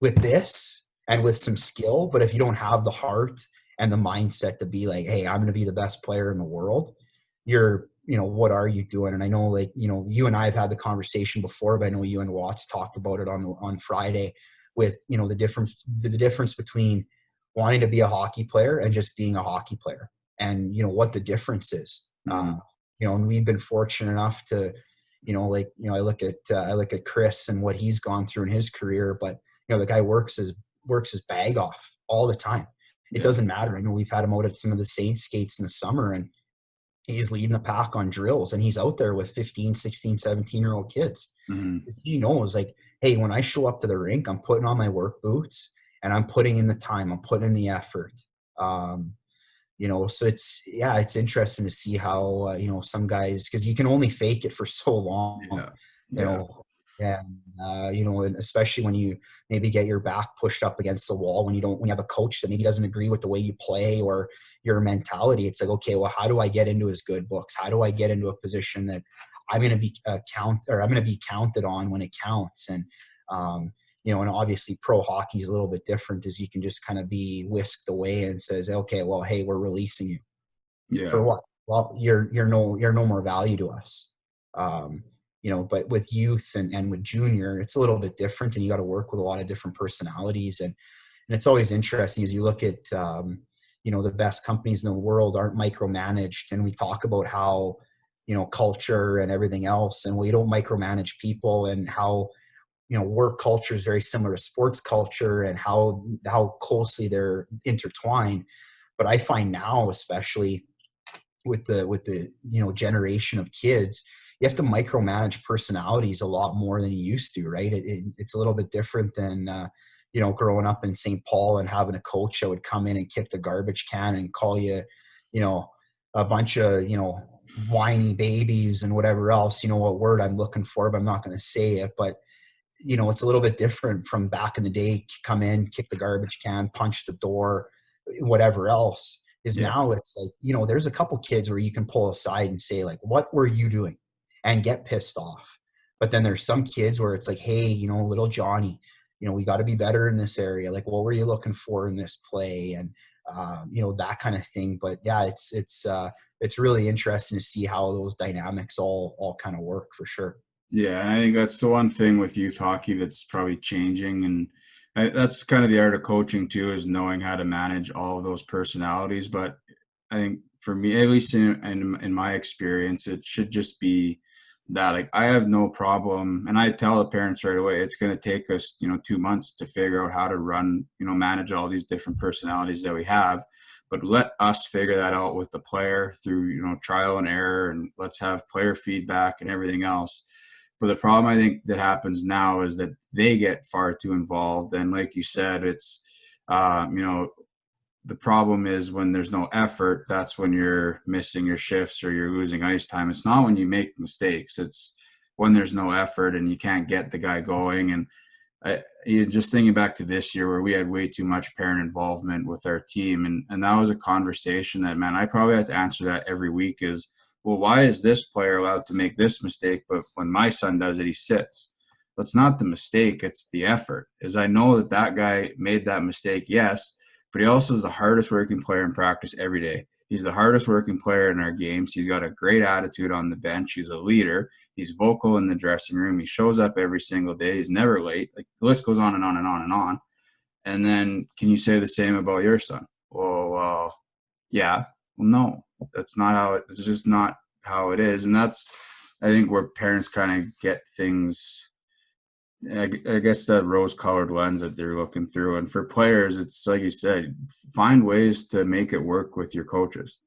[SPEAKER 2] this and with some skill, but if you don't have the heart and the mindset to be like, hey, I'm going to be the best player in the world, you're, what are you doing? And I know, like, you and I have had the conversation before, but I know you and Watts talked about it on Friday with, the difference between wanting to be a hockey player and just being a hockey player. and, what the difference is.
[SPEAKER 1] Mm-hmm.
[SPEAKER 2] And we've been fortunate enough to, I look at Chris and what he's gone through in his career, but, the guy works his bag off all the time. It
[SPEAKER 1] Yeah.
[SPEAKER 2] doesn't matter. I know we've had him out at some of the Saints skates in the summer, and he's leading the pack on drills, and he's out there with 15, 16, 17-year-old kids.
[SPEAKER 1] Mm-hmm.
[SPEAKER 2] He knows, like, hey, when I show up to the rink, I'm putting on my work boots and I'm putting in the time, I'm putting in the effort. So it's interesting to see how, some guys, because you can only fake it for so long,
[SPEAKER 1] Yeah.
[SPEAKER 2] you
[SPEAKER 1] Yeah.
[SPEAKER 2] know, and especially when you maybe get your back pushed up against the wall, when you have a coach that maybe doesn't agree with the way you play or your mentality. It's like, okay, well, how do I get into his good books? How do I get into a position that I'm going to be I'm going to be counted on when it counts? And, and obviously pro hockey is a little bit different, as you can just kind of be whisked away and says, okay, well, hey, we're releasing you. For
[SPEAKER 1] Yeah.
[SPEAKER 2] what? Well, you're no more value to us. But with youth and with junior, it's a little bit different, and you got to work with a lot of different personalities. And it's always interesting as you look at, the best companies in the world aren't micromanaged. And we talk about how, culture and everything else, and we don't micromanage people, and how, work culture is very similar to sports culture, and how closely they're intertwined. But I find now, especially with the generation of kids, you have to micromanage personalities a lot more than you used to, right? It's a little bit different than growing up in St. Paul and having a coach that would come in and kick the garbage can and call you, a bunch of whiny babies and whatever else. You know what word I'm looking for, but I'm not going to say it. But it's a little bit different from back in the day. Come in, kick the garbage can, punch the door, whatever else. Is
[SPEAKER 1] Yeah.
[SPEAKER 2] now it's like, there's a couple kids where you can pull aside and say, like, what were you doing? And get pissed off. But then there's some kids where it's like, hey, little Johnny, we got to be better in this area. Like, what were you looking for in this play? And, that kind of thing. But yeah, it's really interesting to see how those dynamics all kind of work, for sure.
[SPEAKER 1] Yeah, and I think that's the one thing with youth hockey that's probably changing, and that's kind of the art of coaching too, is knowing how to manage all of those personalities. But I think for me, at least in my experience, it should just be that, like, I have no problem, and I tell the parents right away, it's going to take us 2 months to figure out how to run, manage all these different personalities that we have. But let us figure that out with the player through trial and error, and let's have player feedback and everything else. But the problem I think that happens now is that they get far too involved. And like you said, it's, the problem is when there's no effort, that's when you're missing your shifts or you're losing ice time. It's not when you make mistakes. It's when there's no effort and you can't get the guy going. And just thinking back to this year where we had way too much parent involvement with our team. And that was a conversation that, man, I probably have to answer that every week is, well, why is this player allowed to make this mistake, but when my son does it, he sits? But it's not the mistake, it's the effort. As I know that guy made that mistake, yes, but he also is the hardest working player in practice every day. He's the hardest working player in our games. He's got a great attitude on the bench. He's a leader. He's vocal in the dressing room. He shows up every single day. He's never late. Like, the list goes on and on and on and on. And then can you say the same about your son? Well, yeah. Well, no, that's not how it's just not how it is. And that's, I think, where parents kind of get things, I guess, that rose-colored lens that they're looking through. And for players, it's like you said, find ways to make it work with your coaches.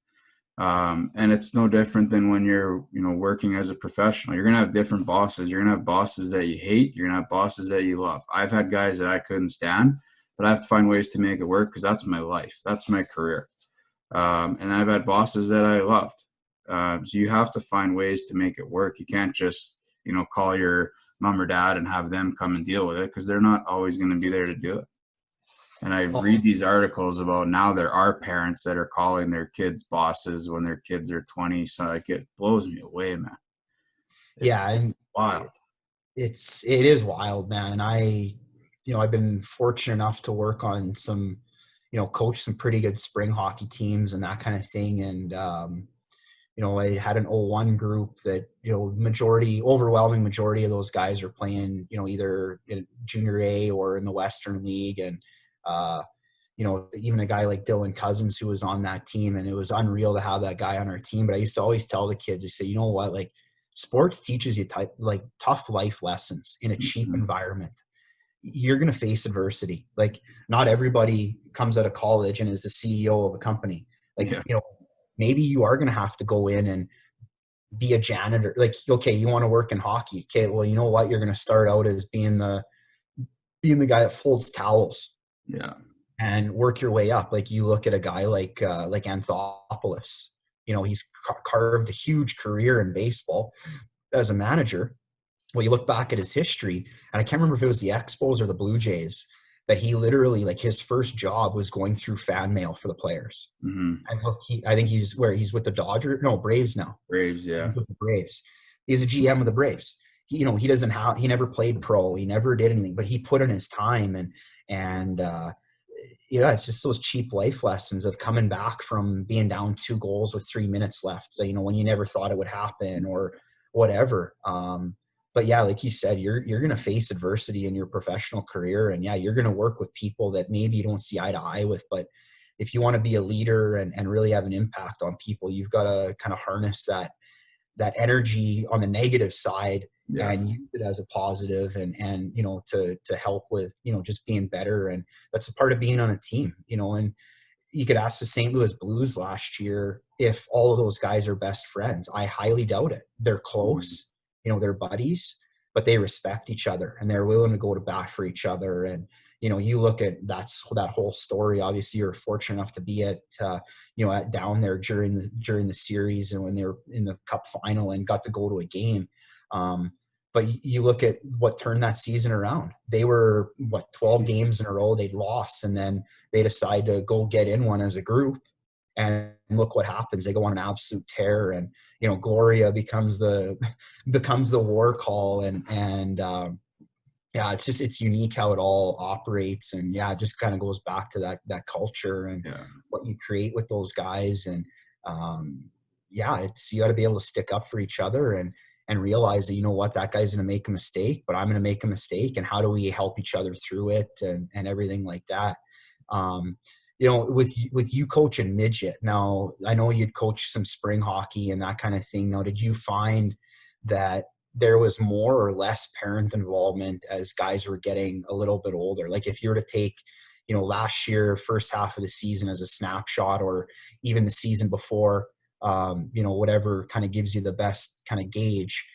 [SPEAKER 1] And it's no different than when you're, working as a professional. You're going to have different bosses. You're going to have bosses that you hate. You're going to have bosses that you love. I've had guys that I couldn't stand, but I have to find ways to make it work because that's my life. That's my career. And I've had bosses that I loved. So you have to find ways to make it work. You can't just, call your mom or dad and have them come and deal with it because they're not always going to be there to do it. And I read these articles about now there are parents that are calling their kids bosses when their kids are 20. So like, it blows me away, man. It's wild.
[SPEAKER 2] It is wild, man. And I've been fortunate enough to work on some, coach some pretty good spring hockey teams and that kind of thing. And, I had an 01 group that, overwhelming majority of those guys are playing, either in junior A or in the Western League. And, even a guy like Dylan Cousins who was on that team, and it was unreal to have that guy on our team. But I used to always tell the kids, I say, you know what, like sports teaches you tough life lessons in a cheap environment. You're going to face adversity. Like not everybody comes out of college and is the CEO of a company. Like, maybe you are going to have to go in and be a janitor. Like, okay, you want to work in hockey. Okay. Well, you know what? You're going to start out as being the guy that folds towels.
[SPEAKER 1] Yeah.
[SPEAKER 2] And work your way up. Like you look at a guy like Anthopoulos, he's carved a huge career in baseball as a manager. Well, you look back at his history, and I can't remember if it was the Expos or the Blue Jays, that he literally, like his first job was going through fan mail for the players.
[SPEAKER 1] Mm-hmm.
[SPEAKER 2] And look, I think he's with the Braves now.
[SPEAKER 1] Braves, yeah.
[SPEAKER 2] He's with the Braves. He's a GM of the Braves. He never played pro. He never did anything, but he put in his time and it's just those cheap life lessons of coming back from being down 2 goals with 3 minutes left. So, when you never thought it would happen or whatever. But yeah, like you said, you're going to face adversity in your professional career, and yeah, you're going to work with people that maybe you don't see eye to eye with. But if you want to be a leader and really have an impact on people, you've got to kind of harness that energy on the negative side and use it as a positive and to help with, just being better. And that's a part of being on a team, and you could ask the St. Louis Blues last year if all of those guys are best friends. I highly doubt it. They're close, they're buddies, but they respect each other and they're willing to go to bat for each other. And, you look at that whole story. Obviously you're fortunate enough to be at down there during the series and when they were in the cup final and got to go to a game. But you look at what turned that season around. They were 12 games in a row they'd lost, and then they decide to go get in one as a group, and look what happens. They go on an absolute tear, and Gloria becomes the war call, and it's unique how it all operates, and it just kind of goes back to that culture and what you create with those guys, and you got to be able to stick up for each other and realize that, that guy's going to make a mistake, but I'm going to make a mistake. And how do we help each other through it and everything like that? With you coaching midget, now I know you'd coach some spring hockey and that kind of thing. Now, did you find that there was more or less parent involvement as guys were getting a little bit older? Like if you were to take, last year, first half of the season as a snapshot, or even the season before, whatever kind of gives you the best kind of gauge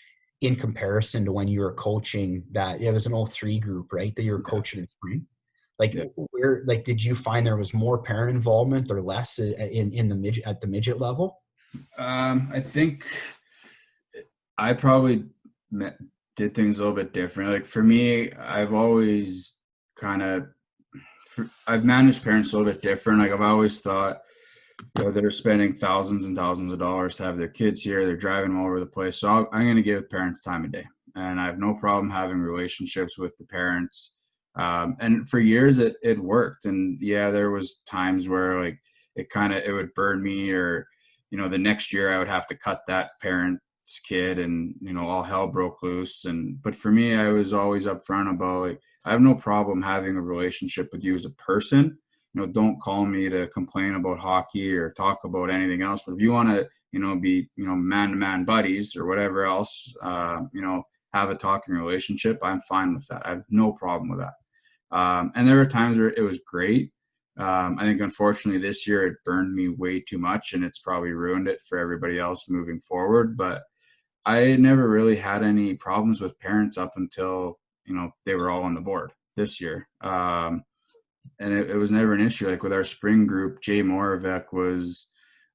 [SPEAKER 2] in comparison to when you were coaching that. It was an 03 group, right? That you were coaching in spring. Did you find there was more parent involvement or less in the midget at the midget level?
[SPEAKER 1] I think I probably did things a little bit different. Like for me, I've always I've managed parents a little bit different. Like I've always thought, they're spending thousands and thousands of dollars to have their kids here. They're driving all over the place. So I'm going to give parents time of day. And I have no problem having relationships with the parents. And for years it worked. And there was times where like it would burn me, or, the next year I would have to cut that parent's kid and, all hell broke loose. But for me, I was always upfront about like, I have no problem having a relationship with you as a person. Don't call me to complain about hockey or talk about anything else. But if you want to, be, man-to-man buddies or whatever else, have a talking relationship, I'm fine with that. I have no problem with that. And there were times where it was great. I think unfortunately this year it burned me way too much, and it's probably ruined it for everybody else moving forward. But I never really had any problems with parents up until, they were all on the board this year. And it was never an issue. Like with our spring group, Jay Moravec was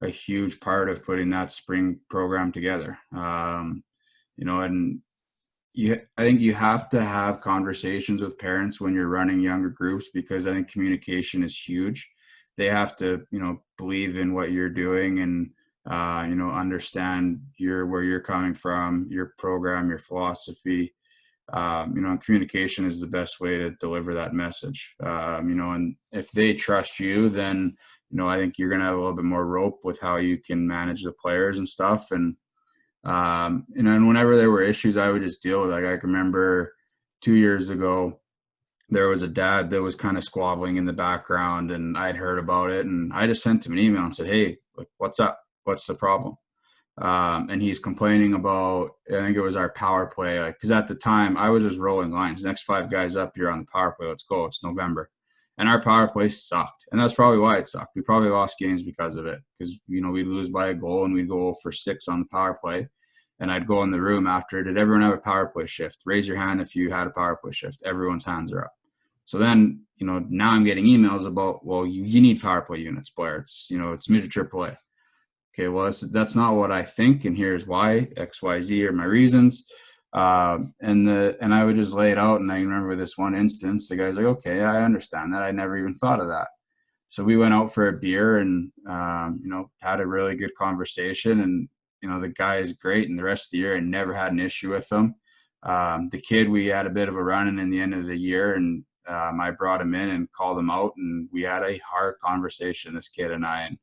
[SPEAKER 1] a huge part of putting that spring program together. And I think you have to have conversations with parents when you're running younger groups, because I think communication is huge. They have to, believe in what you're doing and, understand where you're coming from, your program, your philosophy. Communication is the best way to deliver that message. And if they trust you, then, I think you're going to have a little bit more rope with how you can manage the players and stuff. And, and whenever there were issues, I would just deal with it. Like I can remember 2 years ago, there was a dad that was kind of squabbling in the background, and I'd heard about it, and I just sent him an email and said, hey, like, what's up? What's the problem? And he's complaining about, I think it was our power play, because at the time I was just rolling lines. Next 5 guys up, you're on the power play. Let's go. It's November. And our power play sucked. And that's probably why it sucked. We probably lost games because of it, because, we'd lose by a goal and we'd go 0 for 6 on the power play. And I'd go in the room after, did everyone have a power play shift? Raise your hand if you had a power play shift. Everyone's hands are up. So then, now I'm getting emails about, well, you need power play units, Blair. It's, it's midget AAA. Okay, well, that's not what I think, and here's why, X, Y, Z are my reasons. And I would just lay it out, and I remember this one instance, the guy's like, okay, I understand that. I never even thought of that. So we went out for a beer and, had a really good conversation, and, the guy is great, and the rest of the year I never had an issue with him. The kid, we had a bit of a run-in in the end of the year, and I brought him in and called him out, and we had a hard conversation, this kid and I, and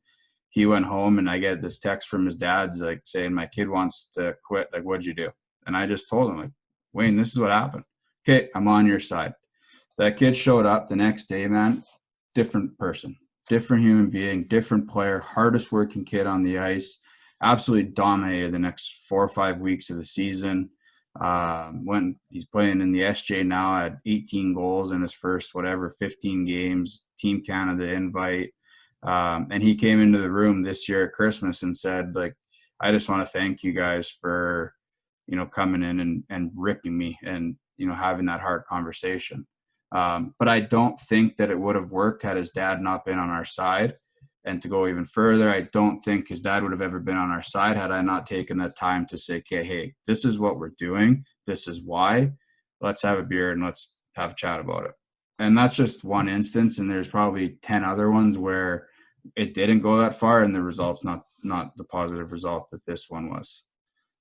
[SPEAKER 1] he went home, and I get this text from his dad's like saying, my kid wants to quit. Like, what'd you do? And I just told him, like, Wayne, this is what happened. Okay, I'm on your side. That kid showed up the next day, man. Different person, different human being, different player, hardest working kid on the ice. Absolutely dominated the next 4 or 5 weeks of the season. When he's playing in the SJ now, had 18 goals in his first 15 games, Team Canada invite. And he came into the room this year at Christmas and said, like, I just want to thank you guys for, coming in and ripping me and, having that hard conversation. But I don't think that it would have worked had his dad not been on our side. And to go even further, I don't think his dad would have ever been on our side had I not taken that time to say, okay, hey, this is what we're doing. This is why. Let's have a beer and let's have a chat about it. And that's just one instance. And there's probably 10 other ones where it didn't go that far and the result's not the positive result that this one was.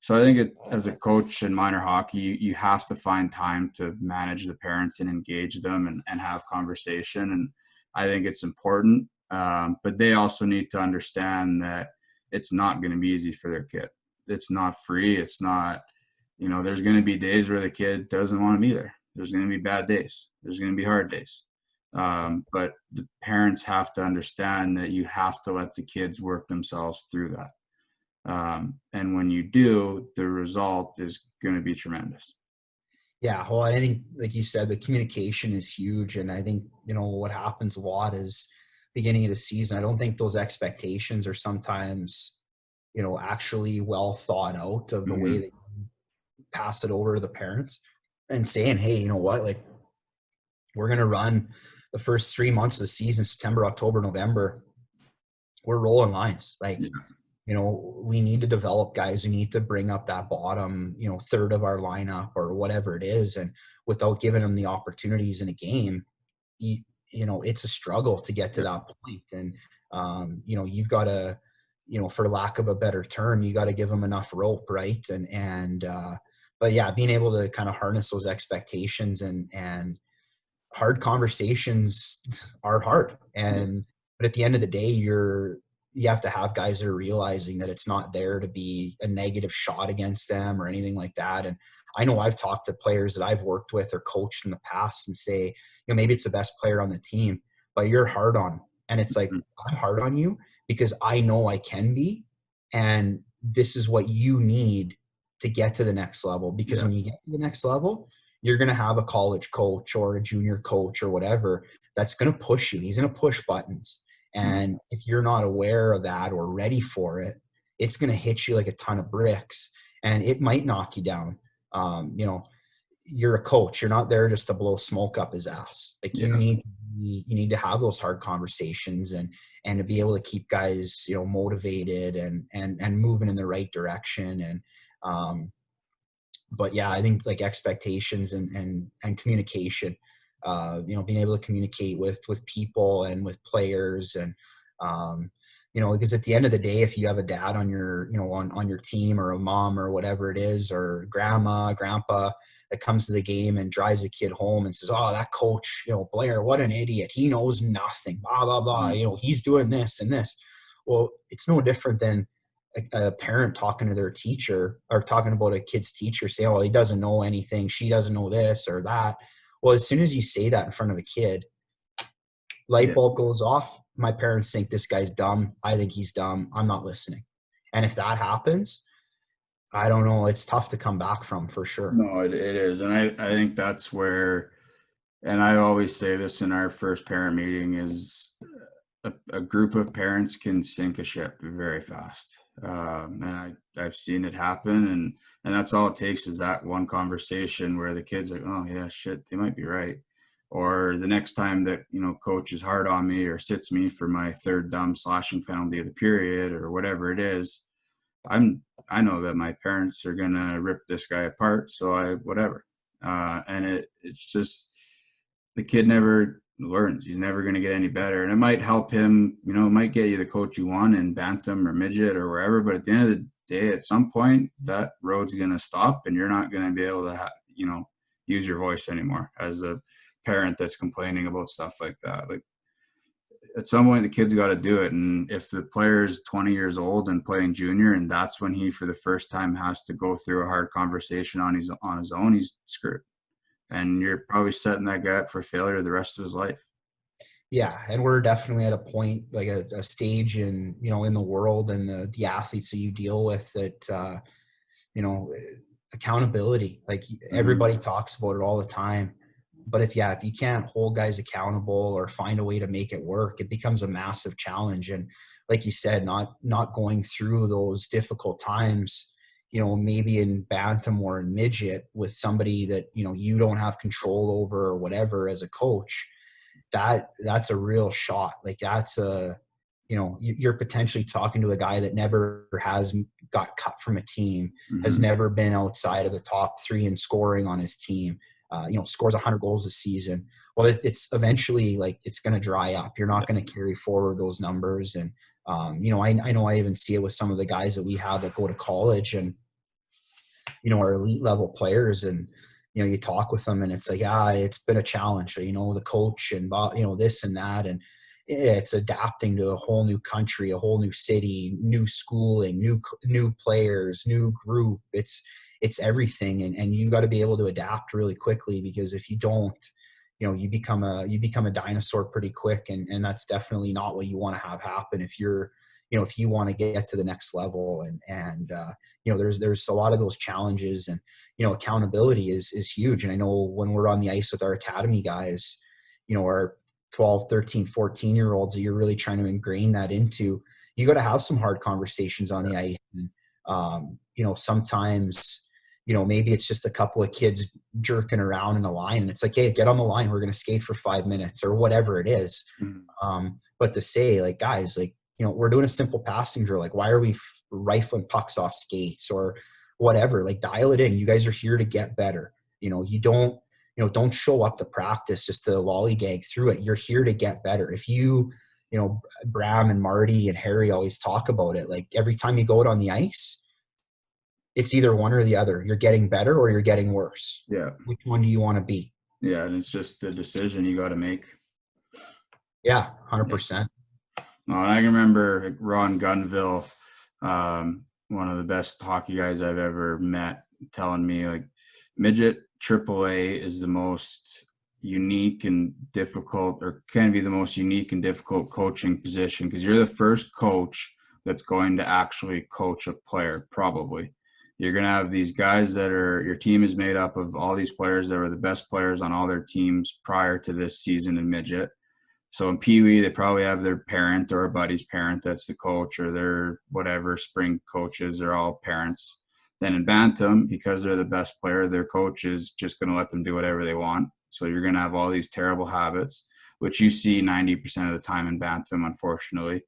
[SPEAKER 1] So I think as a coach in minor hockey, you have to find time to manage the parents and engage them and have conversation. And I think it's important. But they also need to understand that it's not going to be easy for their kid. It's not free. It's not, there's going to be days where the kid doesn't want to be there. There's going to be bad days. There's going to be hard days. But the parents have to understand that you have to let the kids work themselves through that. And when you do, the result is going to be tremendous.
[SPEAKER 2] Yeah, well, I think, like you said, the communication is huge. And I think, what happens a lot is beginning of the season, I don't think those expectations are sometimes, actually well thought out of the way that you pass it over to the parents and saying, hey, you know what, like, we're going to run the first 3 months of the season, September, October, November, we're rolling lines. Like, we need to develop guys who need to bring up that bottom, third of our lineup or whatever it is. And without giving them the opportunities in a game, it's a struggle to get to that point. And, you've got to, for lack of a better term, you got to give them enough rope. Right. But yeah, being able to kind of harness those expectations and hard conversations are hard. But at the end of the day, you have to have guys that are realizing that it's not there to be a negative shot against them or anything like that. And I know I've talked to players that I've worked with or coached in the past and say, maybe it's the best player on the team, but you're hard on him. And it's like, I'm hard on you because I know I can be, and this is what you need to get to the next level. Because when you get to the next level, you're going to have a college coach or a junior coach or whatever that's going to push you. He's going to push buttons. And if you're not aware of that or ready for it, it's going to hit you like a ton of bricks and it might knock you down. You're a coach. You're not there just to blow smoke up his ass. Like you need to have those hard conversations and to be able to keep guys, motivated and moving in the right direction. But yeah, I think like expectations and communication, being able to communicate with people and with players and, because at the end of the day, if you have a dad on your, on your team or a mom or whatever it is, or grandma, grandpa that comes to the game and drives the kid home and says, oh, that coach, Blair, what an idiot. He knows nothing, blah, blah, blah. He's doing this and this. Well, it's no different than a parent talking to their teacher or talking about a kid's teacher saying, oh, he doesn't know anything. She doesn't know this or that. Well, as soon as you say that in front of a kid, light
[SPEAKER 1] Yeah.
[SPEAKER 2] bulb goes off. My parents think this guy's dumb. I think he's dumb. I'm not listening. And if that happens, I don't know. It's tough to come back from, for sure.
[SPEAKER 1] No, it is. And I think that's where, and I always say this in our first parent meeting, is a group of parents can sink a ship very fast. And I've seen it happen. And that's all it takes is that one conversation where the kid's like, oh yeah, shit, they might be right. Or the next time that, coach is hard on me or sits me for my third dumb slashing penalty of the period or whatever it is, I know that my parents are gonna rip this guy apart, so whatever. And it's just the kid never learns. He's never gonna get any better, and it might help him. It might get you the coach you want in bantam or midget or wherever. But at the end of the day, at some point, that road's gonna stop, and you're not gonna be able to, use your voice anymore as a parent that's complaining about stuff like that. Like, at some point the kid's got to do it. And if the player is 20 years old and playing junior, and that's when he for the first time has to go through a hard conversation on his own, he's screwed. And you're probably setting that guy up for failure the rest of his life.
[SPEAKER 2] Yeah, and we're definitely at a point, like a stage in in the world and the athletes that you deal with that accountability. Like everybody talks about it all the time, but if you can't hold guys accountable or find a way to make it work, it becomes a massive challenge. And like you said, not going through those difficult times, maybe in bantam or in midget with somebody that you don't have control over or whatever as a coach, that's a real shot. Like that's you're potentially talking to a guy that never has got cut from a team, has never been outside of the top 3 in scoring on his team, scores 100 goals a season. Well, it's eventually like it's going to dry up. You're not going to carry forward those numbers. And, I know I even see it with some of the guys that we have that go to college and, are elite level players, and, you talk with them and it's like, it's been a challenge, the coach and, this and that. And it's adapting to a whole new country, a whole new city, new schooling, new players, new group. It's everything. And you got to be able to adapt really quickly, because if you don't, you become a dinosaur pretty quick. And that's definitely not what you want to have happen if you're, if you want to get to the next level. And there's a lot of those challenges, and, accountability is huge. And I know when we're on the ice with our academy guys, our 12, 13, 14-year-olds that you're really trying to ingrain that into, you got to have some hard conversations on the ice. And, sometimes, maybe it's just a couple of kids jerking around in a line and it's like, hey, get on the line. We're going to skate for 5 minutes or whatever it is. But to say, like, guys, like, we're doing a simple passing drill. Like, why are we rifling pucks off skates or whatever? Like, dial it in. You guys are here to get better. You don't show up to practice just to lollygag through it. You're here to get better. If Bram and Marty and Harry always talk about it. Like, every time you go out on the ice, it's either one or the other. You're getting better or you're getting worse.
[SPEAKER 1] Yeah.
[SPEAKER 2] Which one do you want to be?
[SPEAKER 1] Yeah. And it's just the decision you got to make.
[SPEAKER 2] Yeah. 100%.
[SPEAKER 1] And I can remember Ron Gunville, one of the best hockey guys I've ever met, telling me, like, midget AAA is the most unique and difficult, or can be the most unique and difficult coaching position, because you're the first coach that's going to actually coach a player. Probably you're going to have these guys that are, your team is made up of all these players that were the best players on all their teams prior to this season in midget. So in Pee Wee, they probably have their parent or a buddy's parent that's the coach, or their whatever spring coaches are all parents. Then in bantam, because they're the best player, their coach is just going to let them do whatever they want. So you're going to have all these terrible habits, which you see 90% of the time in bantam, unfortunately.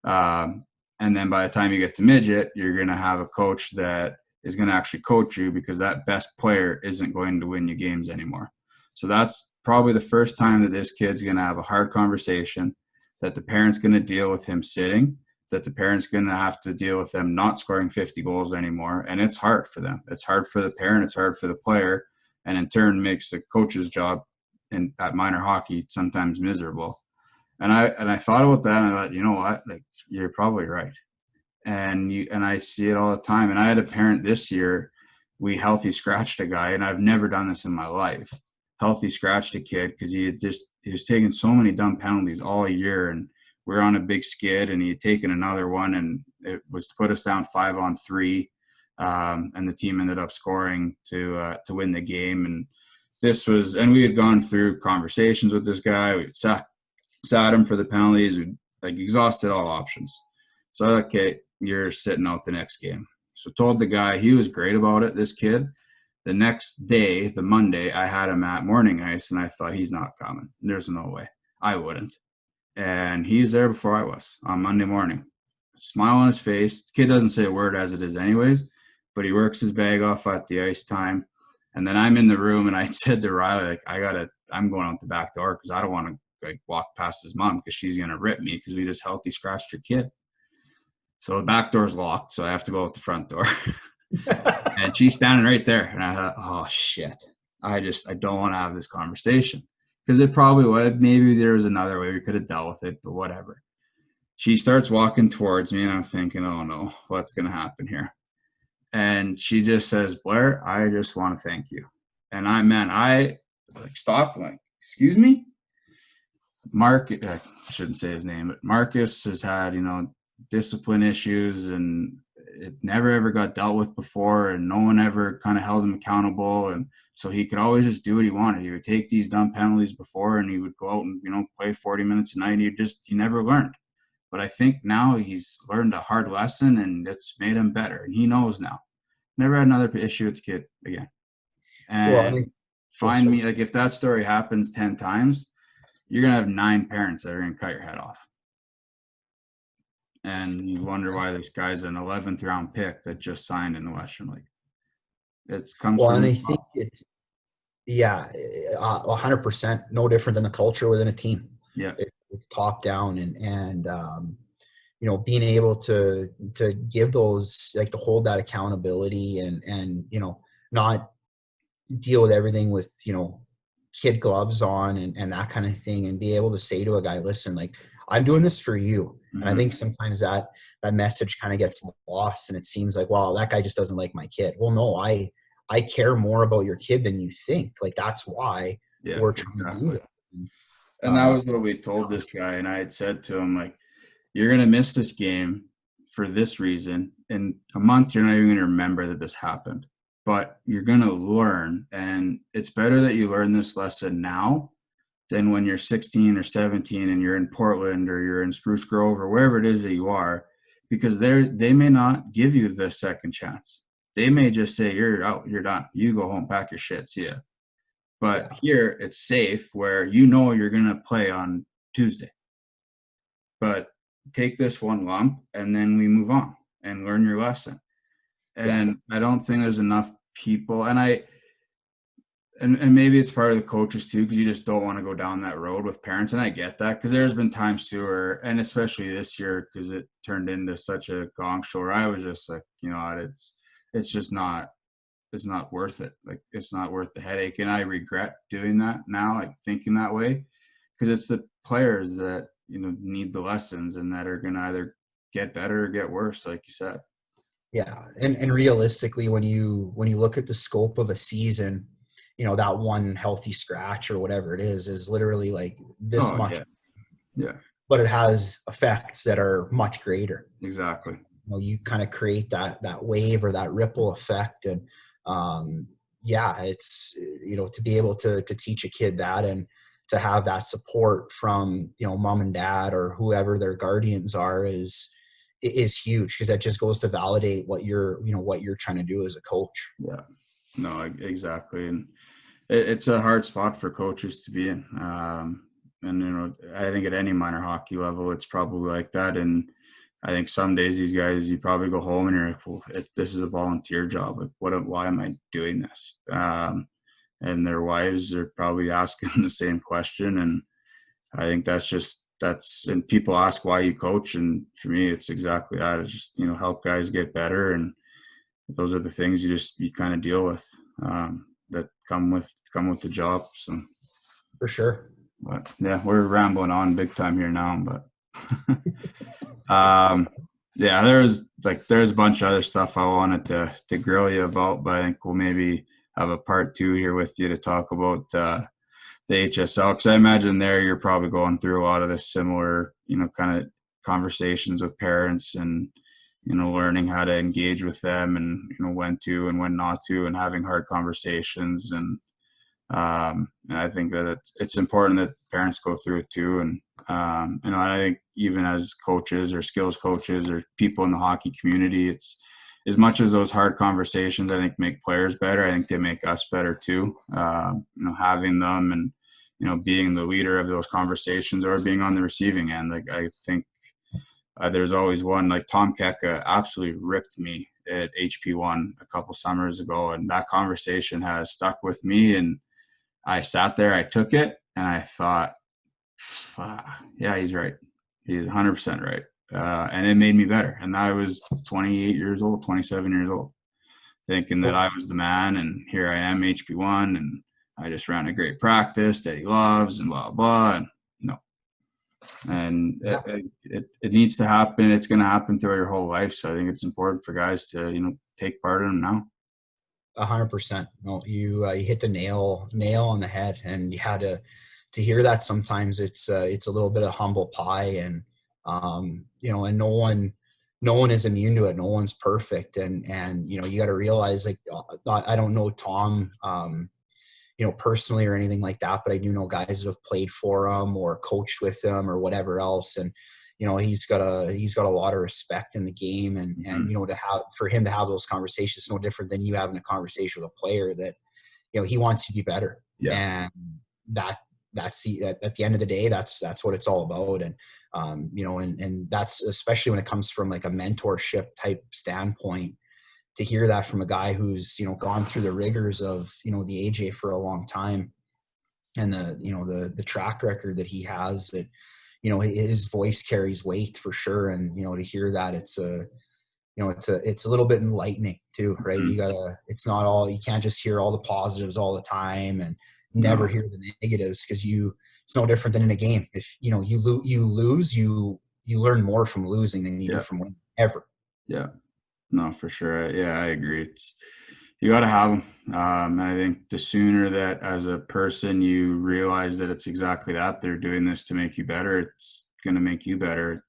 [SPEAKER 1] And then by the time you get to midget, you're going to have a coach that is going to actually coach you, because that best player isn't going to win you games anymore. So that's probably the first time that this kid's going to have a hard conversation, that the parent's going to deal with him sitting, that the parent's going to have to deal with them not scoring 50 goals anymore. And it's hard for them. It's hard for the parent. It's hard for the player. And in turn makes the coach's job at minor hockey sometimes miserable. And I thought about that, and I thought, you know what, like, you're probably right. And I see it all the time. And I had a parent this year, we healthy scratched a guy, and I've never done this in my life. healthy scratched a kid because he was taking so many dumb penalties all year, and we were on a big skid, and he had taken another one, and it was to put us down 5-on-3, and the team ended up scoring to win the game. And we had gone through conversations with this guy. We sat him for the penalties. We exhausted all options. So okay, you're sitting out the next game. So told the guy, he was great about it, this kid. The next day, the Monday, I had him at morning ice, and I thought, he's not coming. There's no way. I wouldn't. And he's there before I was on Monday morning. Smile on his face. The kid doesn't say a word as it is anyways, but he works his bag off at the ice time. And then I'm in the room, and I said to Riley, I'm going out the back door because I don't want to walk past his mom because she's going to rip me because we just healthy scratched your kid. So the back door's locked, so I have to go out the front door. And she's standing right there. And I thought, oh, shit. I don't want to have this conversation. Because it probably would. Maybe there was another way we could have dealt with it, but whatever. She starts walking towards me, and I'm thinking, oh, no, what's going to happen here? And she just says, Blair, I just want to thank you. And I stopped, excuse me? Mark, I shouldn't say his name, but Marcus has had, discipline issues, and it never ever got dealt with before, and no one ever kind of held him accountable. And so he could always just do what he wanted. He would take these dumb penalties before, and he would go out and, play 40 minutes a night. He never learned. But I think now he's learned a hard lesson, and it's made him better. And he knows now. Never had another issue with the kid again. And if that story happens 10 times, you're going to have 9 parents that are going to cut your head off. And you wonder why this guy's an 11th round pick that just signed in the Western League. It comes from.
[SPEAKER 2] And I think it's 100% no different than the culture within a team.
[SPEAKER 1] Yeah,
[SPEAKER 2] it's top down, and being able to give those, to hold that accountability, and not deal with everything with kid gloves on and that kind of thing, and be able to say to a guy, listen, I'm doing this for you. Mm-hmm. And I think sometimes that message kind of gets lost, and it seems like, wow, that guy just doesn't like my kid. Well, no, I care more about your kid than you think. That's why we're trying to do it.
[SPEAKER 1] And that was what we told this guy. And I had said to him, you're going to miss this game for this reason. In a month, you're not even going to remember that this happened. But you're going to learn. And it's better that you learn this lesson now than when you're 16 or 17 and you're in Portland or you're in Spruce Grove or wherever it is that you are, because they may not give you the second chance. They may just say, you're out, you're done. You go home, pack your shit, see ya. But here it's safe where you're going to play on Tuesday. But take this one lump and then we move on and learn your lesson. And I don't think there's enough people, and maybe it's part of the coaches too, because you just don't want to go down that road with parents. And I get that, because there's been times too where, and especially this year, because it turned into such a gong show, where I was just like, it's just not, it's not worth it. It's not worth the headache. And I regret doing that now, thinking that way, because it's the players that, need the lessons and that are going to either get better or get worse, like you said.
[SPEAKER 2] Yeah. And realistically, when you look at the scope of a season, that one healthy scratch or whatever it is literally this much.
[SPEAKER 1] Yeah. But
[SPEAKER 2] it has effects that are much greater.
[SPEAKER 1] Exactly.
[SPEAKER 2] You kind of create that wave or that ripple effect. And it's, to be able to teach a kid that, and to have that support from, mom and dad or whoever their guardians are is huge, because that just goes to validate what you're trying to do as a coach.
[SPEAKER 1] Yeah, no, exactly. And it's a hard spot for coaches to be in. And, I think at any minor hockey level, it's probably like that. And I think some days these guys, you probably go home and you're like, well, this is a volunteer job. Why am I doing this? And their wives are probably asking the same question. And I think and people ask why you coach. And for me, it's exactly that. It's just, help guys get better. And those are the things you kind of deal with, that come with the job. So
[SPEAKER 2] for sure.
[SPEAKER 1] But yeah, we're rambling on big time here now, but there's a bunch of other stuff I wanted to grill you about, but I think we'll maybe have a part 2 here with you to talk about the HSL, because I imagine there you're probably going through a lot of the similar, kind of conversations with parents and, learning how to engage with them and, when to and when not to, and having hard conversations. And I think that it's important that parents go through it too. And, I think even as coaches or skills coaches or people in the hockey community, it's as much as those hard conversations, I think, make players better. I think they make us better too. Having them and, being the leader of those conversations or being on the receiving end. Like, I think there's always one, like Tom Keka absolutely ripped me at HP1 a couple summers ago. And that conversation has stuck with me. And I sat there, I took it, and I thought, yeah, he's right. He's 100% right. And it made me better. And I was 28 years old, 27 years old, thinking that I was the man. And here I am, HP1, and I just ran a great practice that he loves and blah, blah. And no. And it needs to happen. It's going to happen throughout your whole life. So I think it's important for guys to, take part in them now.
[SPEAKER 2] 100%. No, you hit the nail on the head, and you had to hear that. Sometimes it's a little bit of humble pie, and and no one is immune to it. No one's perfect, and you got to realize, like, I don't know Tom personally or anything like that, but I do know guys that have played for him or coached with him or whatever else, and he's got a lot of respect in the game, and for him to have those conversations, no different than you having a conversation with a player that he wants to be better.
[SPEAKER 1] Yeah.
[SPEAKER 2] And that's at the end of the day, that's what it's all about. And and that's especially when it comes from like a mentorship type standpoint, to hear that from a guy who's gone through the rigors of the AJ for a long time, and the track record that he has, that his voice carries weight for sure. And to hear that, it's a little bit enlightening too, right?
[SPEAKER 1] Mm-hmm.
[SPEAKER 2] You can't just hear all the positives all the time and never hear the negatives, because it's no different than in a game. If you lose, you learn more from losing than you do from winning, ever.
[SPEAKER 1] Yeah. No, for sure. Yeah, I agree. You got to have them. I think the sooner that as a person you realize that it's exactly that, they're doing this to make you better, it's going to make you better.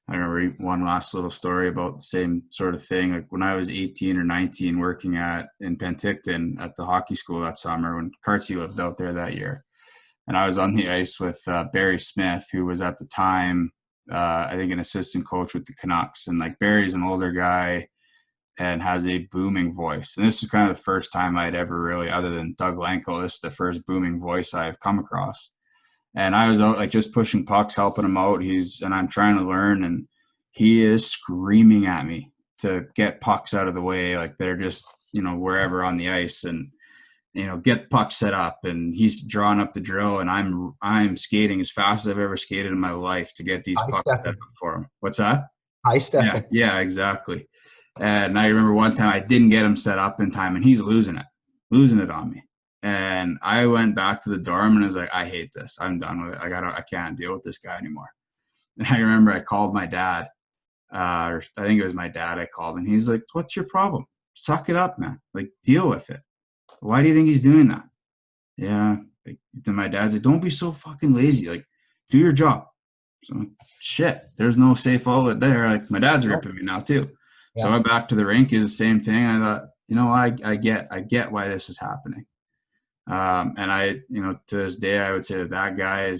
[SPEAKER 1] I remember one last little story about the same sort of thing. Like when I was 18 or 19 working in Penticton at the hockey school that summer, when Cartsy lived out there that year. And I was on the ice with Barry Smith, who was at the time, I think, an assistant coach with the Canucks. And like Barry's an older guy and has a booming voice. And this is kind of the first time I'd ever really, other than Doug Lanko, this is the first booming voice I've come across. And I was out like just pushing pucks, helping him out. And I'm trying to learn, and he is screaming at me to get pucks out of the way. Like they're just, wherever on the ice, and, get pucks set up, and he's drawing up the drill, and I'm skating as fast as I've ever skated in my life to get these pucks set up for him. What's that?
[SPEAKER 2] High stepping.
[SPEAKER 1] Yeah, exactly. And I remember one time I didn't get him set up in time, and he's losing it on me. And I went back to the dorm and I was like, I hate this. I'm done with it. I can't deal with this guy anymore. And I remember I called my dad, or I think it was my dad I called, and he's like, what's your problem? Suck it up, man. Like, deal with it. Why do you think he's doing that? Yeah. Like, then my dad's like, don't be so fucking lazy. Like, do your job. So I'm like, shit, there's no safe outlet there. Like, my dad's ripping me now too. Yeah. So I went back to the rink, is the same thing. I thought, I get why this is happening. And I, to this day, I would say that guy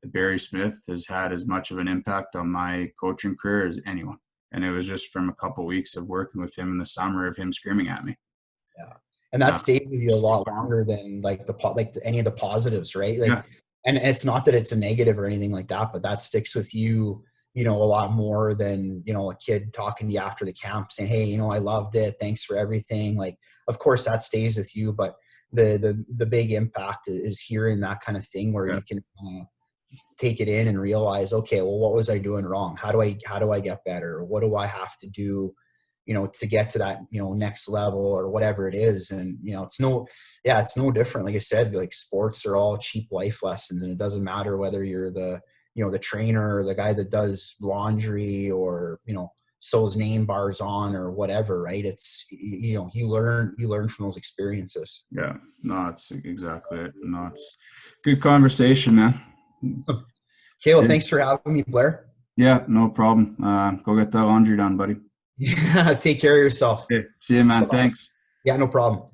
[SPEAKER 1] Barry Smith has had as much of an impact on my coaching career as anyone. And it was just from a couple of weeks of working with him in the summer, of him screaming at me.
[SPEAKER 2] Yeah. And that stayed with you a lot longer than any of the positives, right? Like, and it's not that it's a negative or anything like that, but that sticks with you, a lot more than, a kid talking to you after the camp saying, hey, I loved it. Thanks for everything. Like, of course that stays with you, but the big impact is hearing that kind of thing where you can take it in and realize, okay, well, what was I doing wrong? How do I get better? What do I have to do, to get to that, next level or whatever it is? And, it's no different. Like I said, like sports are all cheap life lessons, and it doesn't matter whether you're the trainer or the guy that does laundry or, sews name bars on or whatever, right? It's, you know, you learn from those experiences.
[SPEAKER 1] Yeah, no, it's exactly it. No, it's good conversation, man.
[SPEAKER 2] Okay, well, thanks for having me, Blair.
[SPEAKER 1] Yeah, no problem. Go get that laundry done, buddy.
[SPEAKER 2] Yeah, take care of yourself.
[SPEAKER 1] Okay, see you, man.
[SPEAKER 2] Bye-bye.
[SPEAKER 1] Thanks.
[SPEAKER 2] Yeah, no problem.